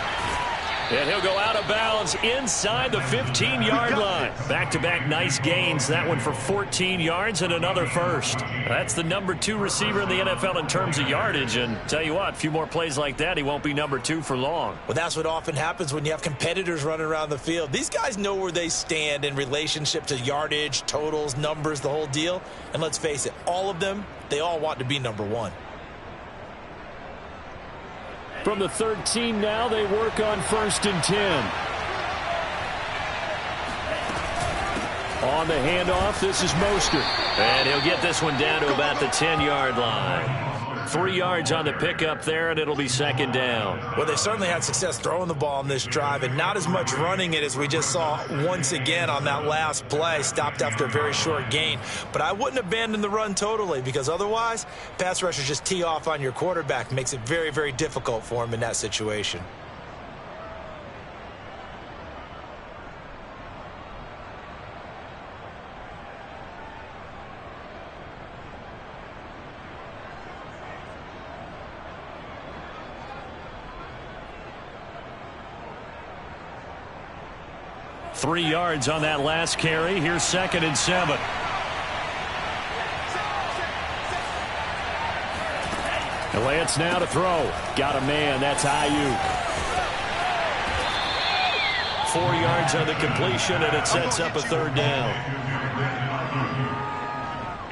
And he'll go out of bounds inside the 15-yard line. Back-to-back nice gains. That one for 14 yards and another first. That's the number 2 receiver in the NFL in terms of yardage. And tell you what, a few more plays like that, he won't be number 2 for long. Well, that's what often happens when you have competitors running around the field. These guys know where they stand in relationship to yardage, totals, numbers, the whole deal. And let's face it, all of them, they all want to be number 1. From the 13 now, they work on 1st and 10. On the handoff, this is Mostert. And he'll get this one down to about the 10-yard line. 3 yards on the pickup there, and it'll be 2nd down. Well, they certainly had success throwing the ball in this drive, and not as much running it as we just saw once again on that last play. Stopped after a very short gain. But I wouldn't abandon the run totally, because otherwise, pass rushers just tee off on your quarterback. Makes it very, very difficult for him in that situation. Three yards on that last carry. Here's 2nd and 7. And Lance now to throw. Got a man. That's Ayuk. 4 yards on the completion, and it sets up a 3rd down.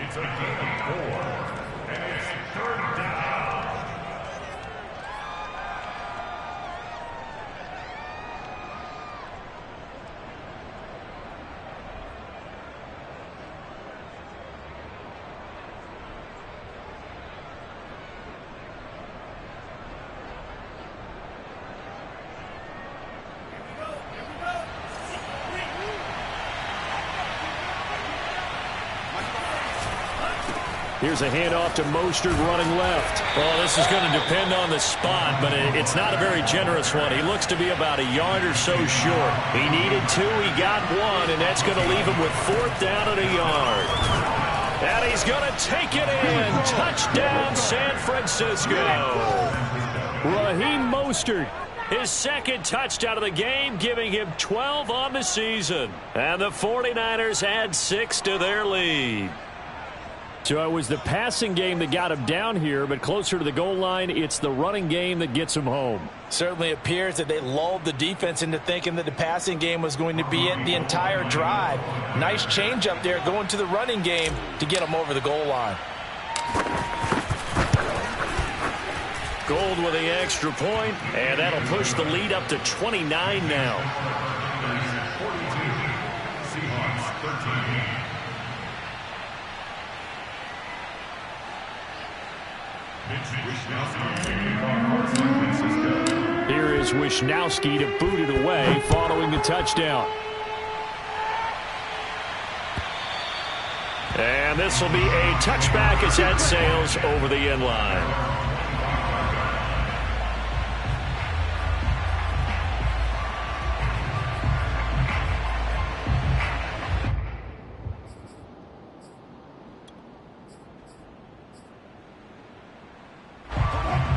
It's a gain of 4, and it's 3rd down. Here's a handoff to Mostert running left. Well, this is going to depend on the spot, but it's not a very generous one. He looks to be about a yard or so short. He needed 2, he got 1, and that's going to leave him with 4th down and a yard. And he's going to take it in. Touchdown, San Francisco. Raheem Mostert, his 2nd touchdown of the game, giving him 12 on the season. And the 49ers add 6 to their lead. So it was the passing game that got him down here, but closer to the goal line, it's the running game that gets him home. Certainly appears that they lulled the defense into thinking that the passing game was going to be it the entire drive. Nice change up there going to the running game to get them over the goal line. Gold with the extra point, and that'll push the lead up to 29 now. 42, Seahawks 13. Here is Wishnowsky to boot it away following the touchdown. And this will be a touchback as that sails over the end line.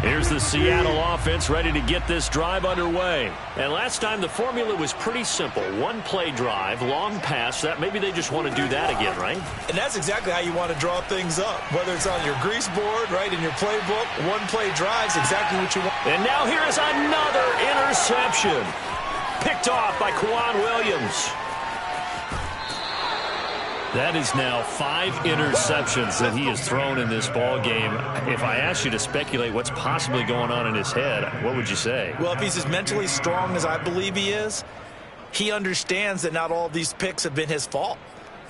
Here's the Seattle offense ready to get this drive underway. And last time the formula was pretty simple. One play drive, long pass. That maybe they just want to do that again, right? And that's exactly how you want to draw things up. Whether it's on your grease board, right, in your playbook, one play drive's exactly what you want. And now here is another interception. Picked off by Kwan Williams. That is now 5 interceptions that he has thrown in this ball game. If I asked you to speculate what's possibly going on in his head, what would you say? Well, if he's as mentally strong as I believe he is, he understands that not all of these picks have been his fault.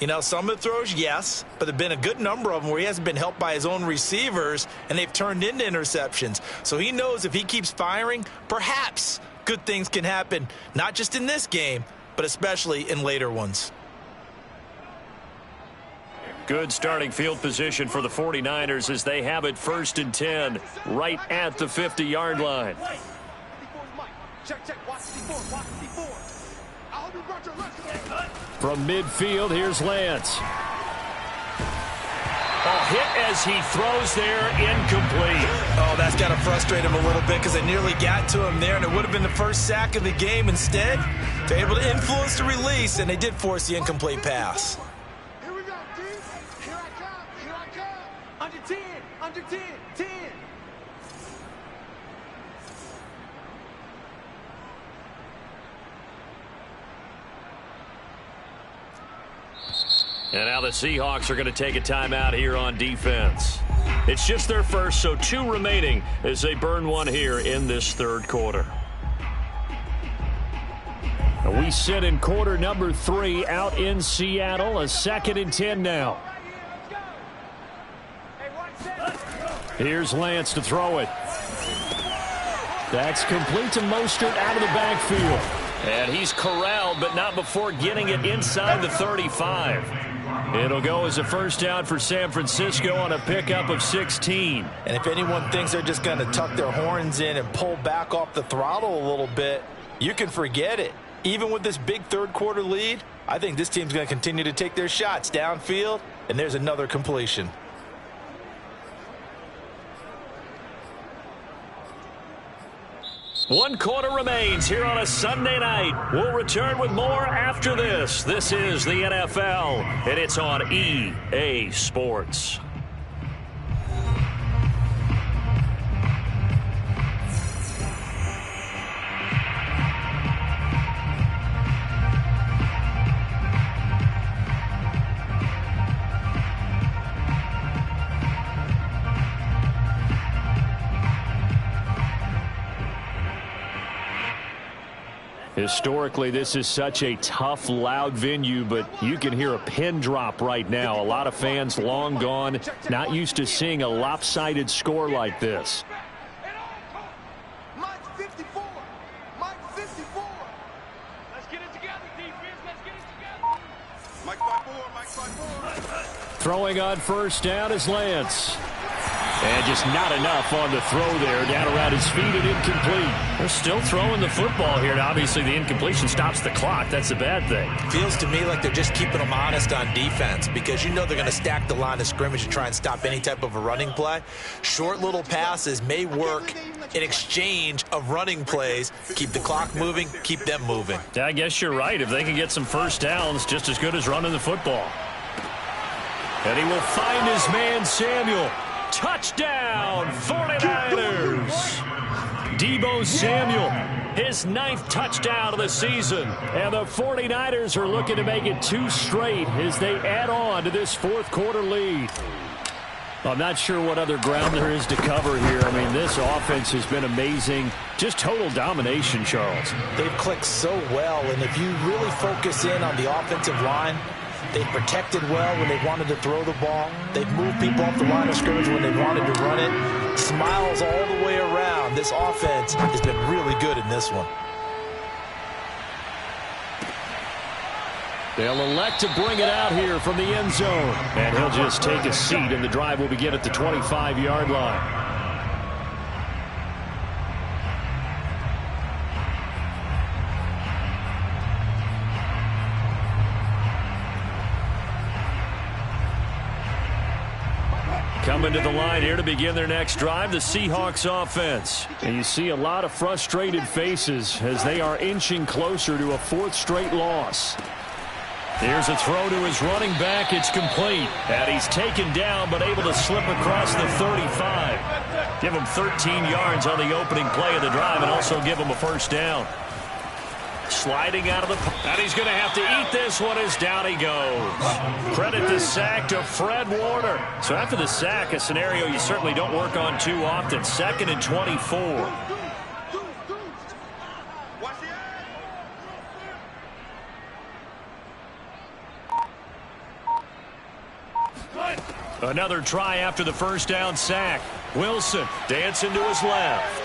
You know, some of the throws, yes, but there have been a good number of them where he hasn't been helped by his own receivers, and they've turned into interceptions. So he knows if he keeps firing, perhaps good things can happen, not just in this game, but especially in later ones. Good starting field position for the 49ers as they have it 1st and 10 right at the 50-yard line. From midfield, here's Lance. Hit as he throws there, incomplete. Oh, that's got to frustrate him a little bit because they nearly got to him there, and it would have been the first sack of the game. Instead, they're able to influence the release, and they did force the incomplete pass. Under 10, under 10, 10. And now the Seahawks are going to take a timeout here on defense. It's just their first, so 2 remaining as they burn one here in this 3rd quarter. We sit in quarter number 3 out in Seattle, a 2nd and 10 now. Here's Lance to throw it. That's complete to Mostert out of the backfield. And he's corralled, but not before getting it inside the 35. It'll go as a first down for San Francisco on a pickup of 16. And if anyone thinks they're just going to tuck their horns in and pull back off the throttle a little bit, you can forget it. Even with this big 3rd quarter lead, I think this team's going to continue to take their shots downfield, and there's another completion. One quarter remains here on a Sunday night. We'll return with more after this. This is the NFL, and it's on EA Sports. Historically, this is such a tough, loud venue, but you can hear a pin drop right now. A lot of fans long gone, not used to seeing a lopsided score like this. Mike 54. Mike 54. Let's get it together, defense. Let's get it together. Mike 54. Mike 54. Throwing on first down is Lance. And just not enough on the throw there. Down around his feet and incomplete. They're still throwing the football here. And obviously, the incompletion stops the clock. That's a bad thing. Feels to me like they're just keeping them honest on defense because you know they're going to stack the line of scrimmage and try and stop any type of a running play. Short little passes may work in exchange of running plays. Keep the clock moving, keep them moving. I guess you're right. If they can get some first downs, just as good as running the football. And he will find his man, Samuel. Touchdown, 49ers. Deebo Samuel, his 9th touchdown of the season. And the 49ers are looking to make it 2 straight as they add on to this 4th quarter lead. I'm not sure what other ground there is to cover here. I mean, this offense has been amazing. Just total domination, Charles. They've clicked so well, and if you really focus in on the offensive line, they've protected well when they wanted to throw the ball. They've moved people off the line of scrimmage when they wanted to run it. Smiles all the way around. This offense has been really good in this one. They'll elect to bring it out here from the end zone. And he'll just take a seat, and the drive will begin at the 25-yard line. Coming to the line here to begin their next drive, the Seahawks offense. And you see a lot of frustrated faces as they are inching closer to a fourth straight loss. Here's a throw to his running back. It's complete. And he's taken down but able to slip across the 35. Give him 13 yards on the opening play of the drive and also give him a first down. Sliding out of the... And he's going to have to eat this one as down he goes. Credit the sack to Fred Warner. So after the sack, a scenario you certainly don't work on too often. 2nd and 24. Another try after the first down sack. Wilson dancing to his left.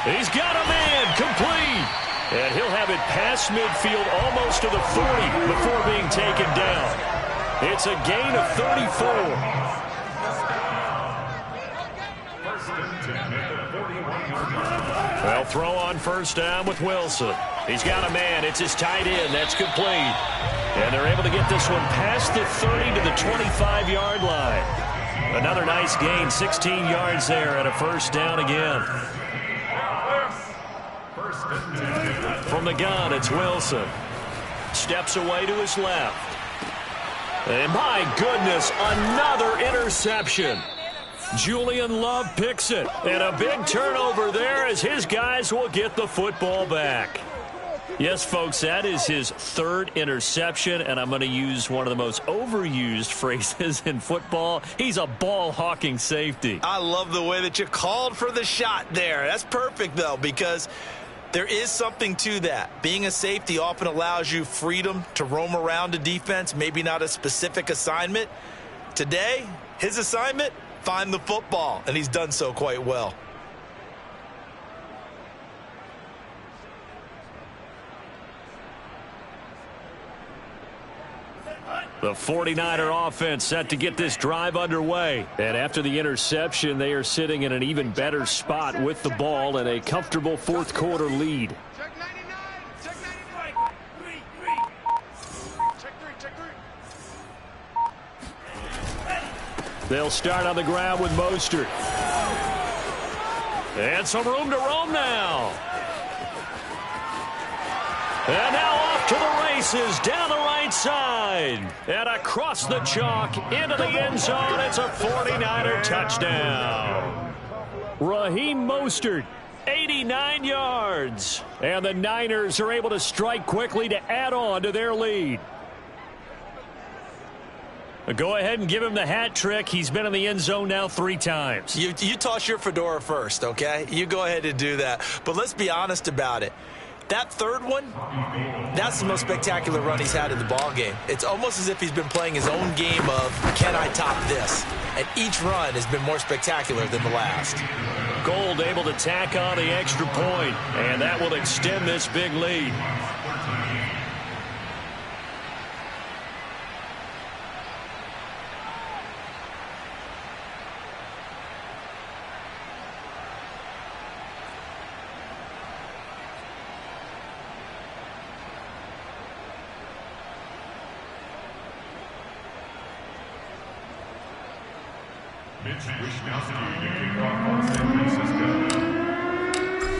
He's got a man complete. And he'll have it past midfield almost to the 40 before being taken down. It's a gain of 34. Well, throw on first down with Wilson. He's got a man. It's his tight end. That's complete. And they're able to get this one past the 30 to the 25-yard line. Another nice gain, 16 yards there, and a first down again. From the gun, it's Wilson. Steps away to his left. And my goodness, another interception. Julian Love picks it. And a big turnover there as his guys will get the football back. Yes, folks, that is his third interception, and I'm going to use one of the most overused phrases in football. He's a ball-hawking safety. I love the way that you called for the shot there. That's perfect, though, because there is something to that. Being a safety often allows you freedom to roam around a defense, maybe not a specific assignment. Today, his assignment, find the football, and he's done so quite well. The 49er offense set to get this drive underway. And after the interception, they are sitting in an even better spot with the ball and a comfortable fourth quarter lead. Check 99. Check 99. Check 3. They'll start on the ground with Mostert. And some room to roam now. And now off to the races, down the right side. And across the chalk, into the end zone. It's a 49er touchdown. Raheem Mostert, 89 yards. And the Niners are able to strike quickly to add on to their lead. Go ahead and give him the hat trick. He's been in the end zone now 3 times. You toss your fedora first, okay? You go ahead and do that. But let's be honest about it. That third one, that's the most spectacular run he's had in the ballgame. It's almost as if he's been playing his own game of, can I top this? And each run has been more spectacular than the last. Gold able to tack on the extra point, and that will extend this big lead.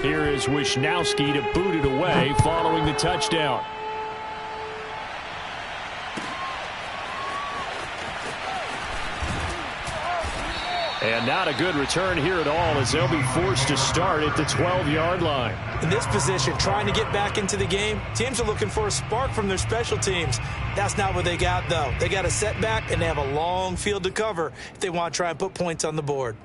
Here is Wishnowsky to boot it away following the touchdown. And not a good return here at all, as they'll be forced to start at the 12-yard line. In this position, trying to get back into the game, teams are looking for a spark from their special teams. That's not what they got, though. They got a setback, and they have a long field to cover if they want to try and put points on the board.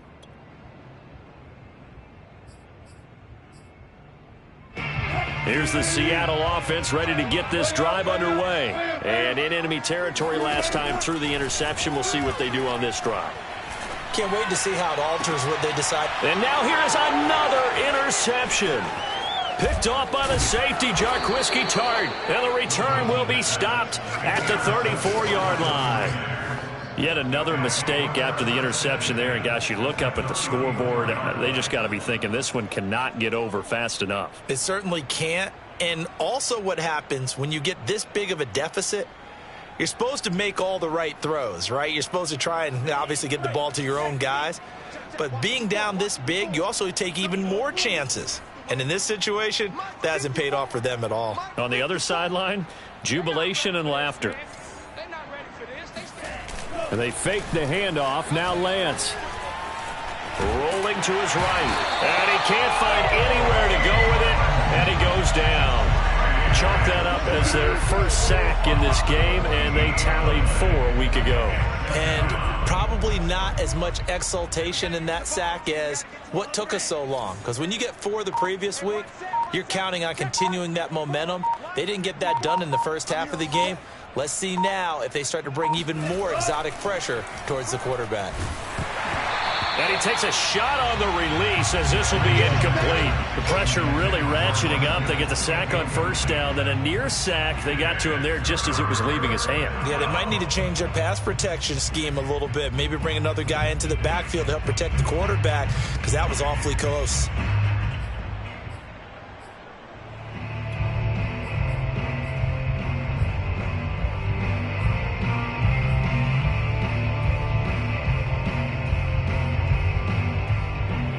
Here's the Seattle offense ready to get this drive underway. And in enemy territory last time through the interception. We'll see what they do on this drive. Can't wait to see how it alters what they decide. And now here's another interception. Picked off by the safety, Jarquiski Tart. And the return will be stopped at the 34-yard line. Yet another mistake after the interception there. And, gosh, you look up at the scoreboard. They just got to be thinking this one cannot get over fast enough. It certainly can't. And also what happens when you get this big of a deficit, you're supposed to make all the right throws, right? You're supposed to try and obviously get the ball to your own guys. But being down this big, you also take even more chances. And in this situation, that hasn't paid off for them at all. On the other sideline, jubilation and laughter. And they fake the handoff. Now Lance. Rolling to his right. And he can't find anywhere to go with it. And he goes down. Chalk that up as their first sack in this game, and they tallied 4 a week ago. And probably not as much exultation in that sack as what took us so long. Because when you get 4 the previous week, you're counting on continuing that momentum. They didn't get that done in the first half of the game. Let's see now if they start to bring even more exotic pressure towards the quarterback. And he takes a shot on the release as this will be incomplete. The pressure really ratcheting up. They get the sack on first down. Then a near sack. They got to him there just as it was leaving his hand. Yeah, they might need to change their pass protection scheme a little bit. Maybe bring another guy into the backfield to help protect the quarterback, because that was awfully close.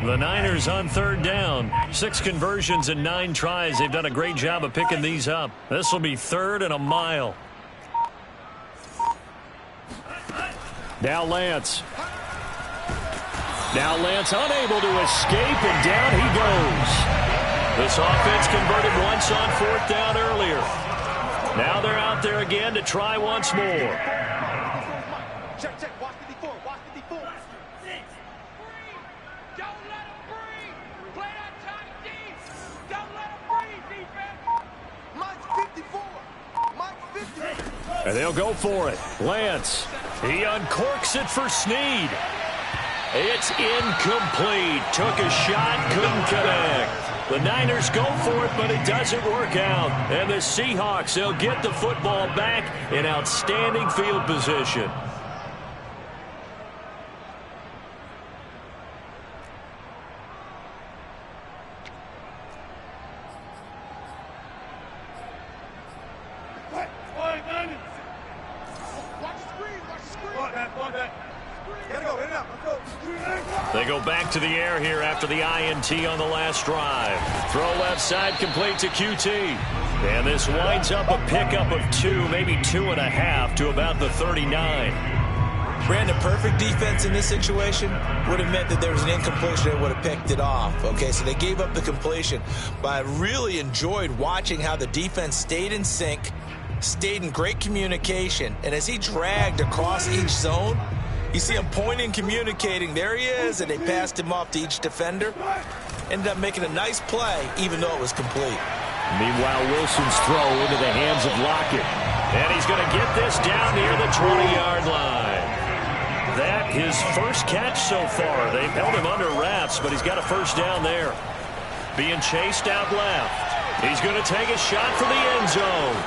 The Niners on third down. 6 conversions and 9 tries. They've done a great job of picking these up. This will be 3rd and a mile. Now Lance. Now Lance unable to escape, and down he goes. This offense converted once on 4th down earlier. Now they're out there again to try once more. Check, check. Watch 54. Watch 54. And they'll go for it. Lance. He uncorks it for Snead. It's incomplete. Took a shot, couldn't connect. The Niners go for it, but it doesn't work out. And the Seahawks, they'll get the football back in outstanding field position. They go back to the air here after the INT on the last drive. Throw left side complete to QT. And this winds up a pickup of 2, maybe 2.5 to about the 39. Brandon, perfect defense in this situation would have meant that there was an incompletion that would have picked it off. Okay, so they gave up the completion. But I really enjoyed watching how the defense stayed in sync, stayed in great communication. And as he dragged across each zone, you see him pointing, communicating. There he is, and they passed him off to each defender. Ended up making a nice play, even though it was complete. Meanwhile, Wilson's throw into the hands of Lockett. And he's going to get this down near the 20-yard line. That his first catch so far. They've held him under wraps, but he's got a first down there. Being chased out left. He's going to take a shot for the end zone.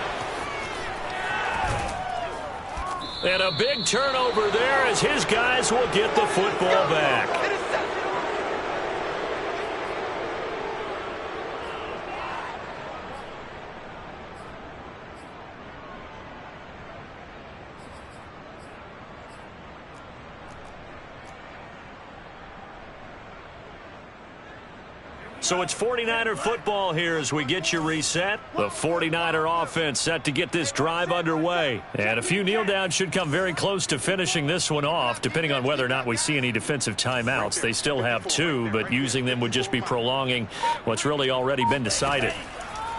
And a big turnover there as his guys will get the football back. So it's 49er football here as we get you reset. The 49er offense set to get this drive underway. And a few kneel downs should come very close to finishing this one off, depending on whether or not we see any defensive timeouts. They still have 2, but using them would just be prolonging what's really already been decided.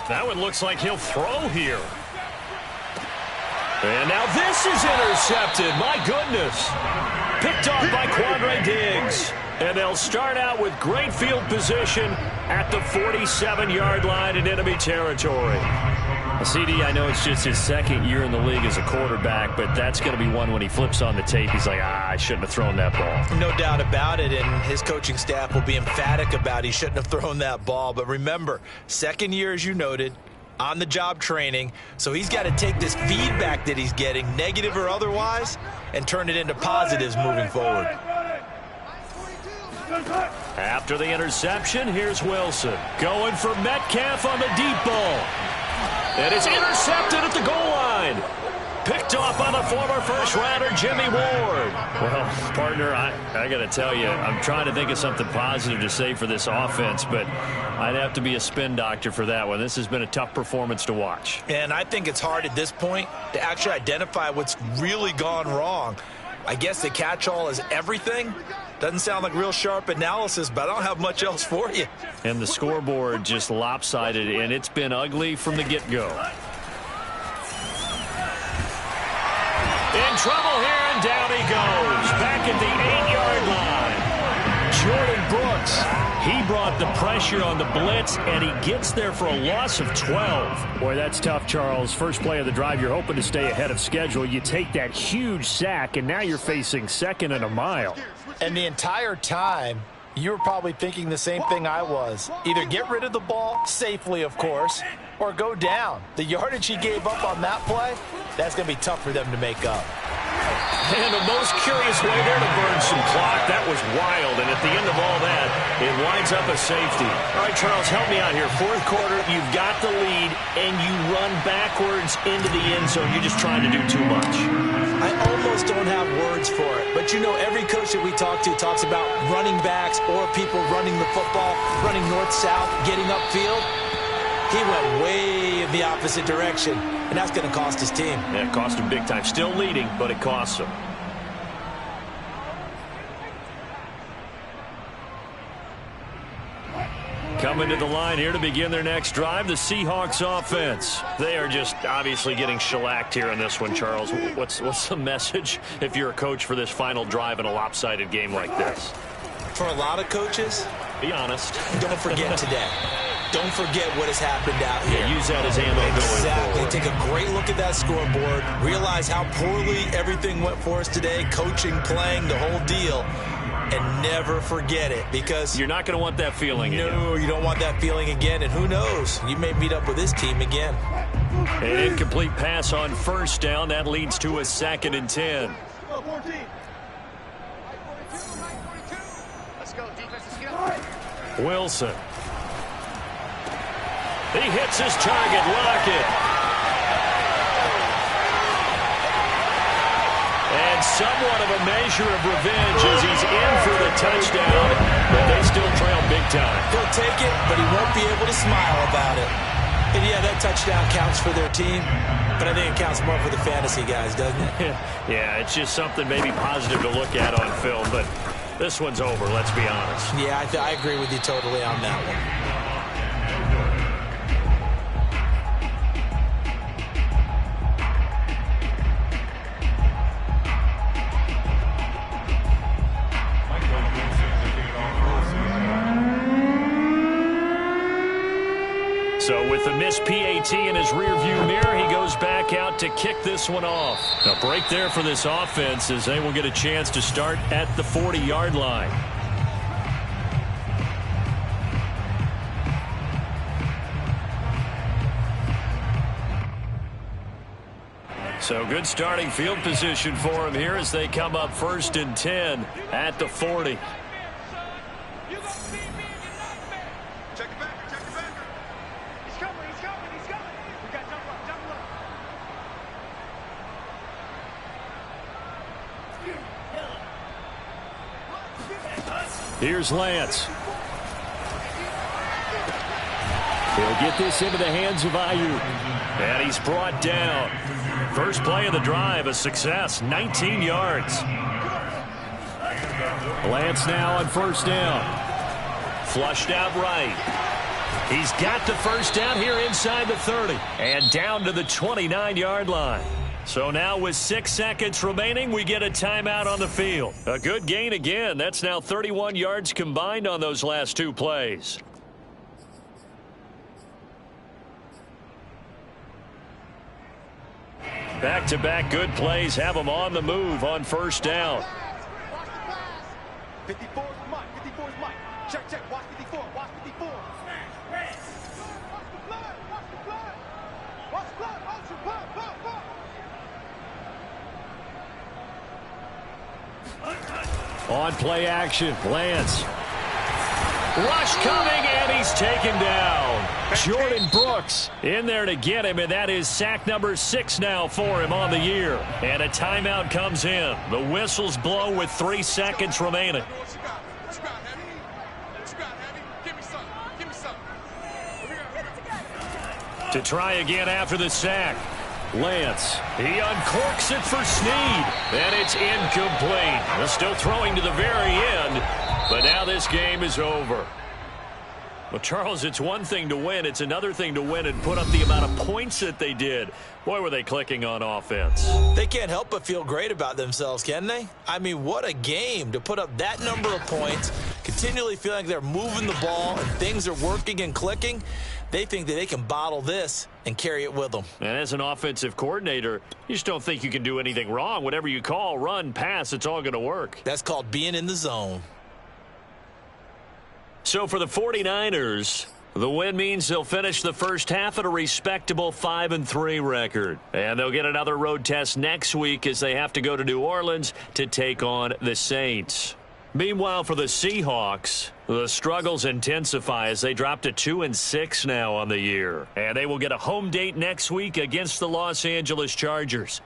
That one looks like he'll throw here. And now this is intercepted. My goodness. Picked off by Quandre Diggs. And they'll start out with great field position at the 47-yard line in enemy territory. CD, I know it's just his second year in the league as a quarterback, but that's going to be one when he flips on the tape. He's like, I shouldn't have thrown that ball. No doubt about it, and his coaching staff will be emphatic about he shouldn't have thrown that ball. But remember, second year, as you noted, on-the-job training, so he's got to take this feedback that he's getting, negative or otherwise, and turn it into positives moving forward. After the interception, here's Wilson. Going for Metcalf on the deep ball. And it's intercepted at the goal line. Picked off by the former first-rounder, Jimmy Ward. Well, partner, I got to tell you, I'm trying to think of something positive to say for this offense, but I'd have to be a spin doctor for that one. This has been a tough performance to watch. And I think it's hard at this point to actually identify what's really gone wrong. I guess the catch-all is everything. Doesn't sound like real sharp analysis, but I don't have much else for you. And the scoreboard just lopsided, and it's been ugly from the get-go. In trouble here, and down he goes. Back at the 8-yard line. Jordan Brooks, he brought the pressure on the blitz, and he gets there for a loss of 12. Boy, that's tough, Charles. First play of the drive, you're hoping to stay ahead of schedule. You take that huge sack, and now you're facing second and a mile. And the entire time, you were probably thinking the same thing I was. Either get rid of the ball, safely of course, or go down. The yardage he gave up on that play, that's going to be tough for them to make up. And the most curious way there to burn some clock. That was wild. And at the end of all that, it winds up a safety. All right, Charles, help me out here. Fourth quarter, you've got the lead, and you run backwards into the end zone. You're just trying to do too much. I almost don't have words for it. But, you know, every coach that we talk to talks about running backs or people running the football, running north-south, getting upfield. He went way in the opposite direction, and that's going to cost his team. Yeah, it cost him big time. Still leading, but it costs him. Coming to the line here to begin their next drive, the Seahawks offense. They are just obviously getting shellacked here in this one, Charles. What's the message if you're a coach for this final drive in a lopsided game like this? For a lot of coaches, be honest. Don't forget today. Don't forget what has happened out here. Yeah, use that as ammo going Exactly. forward. Take a great look at that scoreboard. Realize how poorly everything went for us today. Coaching, playing, the whole deal. And never forget it, because you're not going to want that feeling again. No, you don't want that feeling again. And who knows? You may meet up with this team again. An incomplete pass on first down. That leads to a 2nd and 10. Wilson. He hits his target, Lockett. And somewhat of a measure of revenge as he's in for the touchdown, but they still trail big time. He'll take it, but he won't be able to smile about it. And yeah, that touchdown counts for their team, but I think it counts more for the fantasy guys, doesn't it? Yeah, it's just something maybe positive to look at on film, but this one's over, let's be honest. Yeah, I agree with you totally on that one. So with the missed PAT in his rearview mirror, he goes back out to kick this one off. A break there for this offense as they will get a chance to start at the 40-yard line. So good starting field position for him here as they come up 1st and 10 at the 40. Here's Lance. He'll get this into the hands of Ayuk. And he's brought down. First play of the drive, a success, 19 yards. Lance now on first down. Flushed out right. He's got the first down here inside the 30. And down to the 29-yard line. So now with 6 seconds remaining, we get a timeout on the field. A good gain again. That's now 31 yards combined on those last 2 plays. Back-to-back good plays have them on the move on first down. 54 is Mike. 54 is Mike. Check, check. Watch 54. Watch 54. Watch the blood. Watch the blood. Watch the blood. Watch the blood. On play action, Lance. Rush coming, and he's taken down. Jordan Brooks in there to get him, and that is sack number 6 now for him on the year. And a timeout comes in. The whistles blow with 3 seconds remaining. To try again after the sack. Lance, he uncorks it for Snead, and it's incomplete. They're still throwing to the very end, but now this game is over. Well, Charles, it's one thing to win. It's another thing to win and put up the amount of points that they did. Boy, were they clicking on offense. They can't help but feel great about themselves, can they? I mean, what a game to put up that number of points, continually feeling like they're moving the ball and things are working and clicking. They think that they can bottle this and carry it with them. And as an offensive coordinator, you just don't think you can do anything wrong. Whatever you call, run, pass, it's all going to work. That's called being in the zone. So for the 49ers, the win means they'll finish the first half at a respectable 5-3 record. And they'll get another road test next week as they have to go to New Orleans to take on the Saints. Meanwhile, for the Seahawks, the struggles intensify as they drop to 2-6 now on the year. And they will get a home date next week against the Los Angeles Chargers.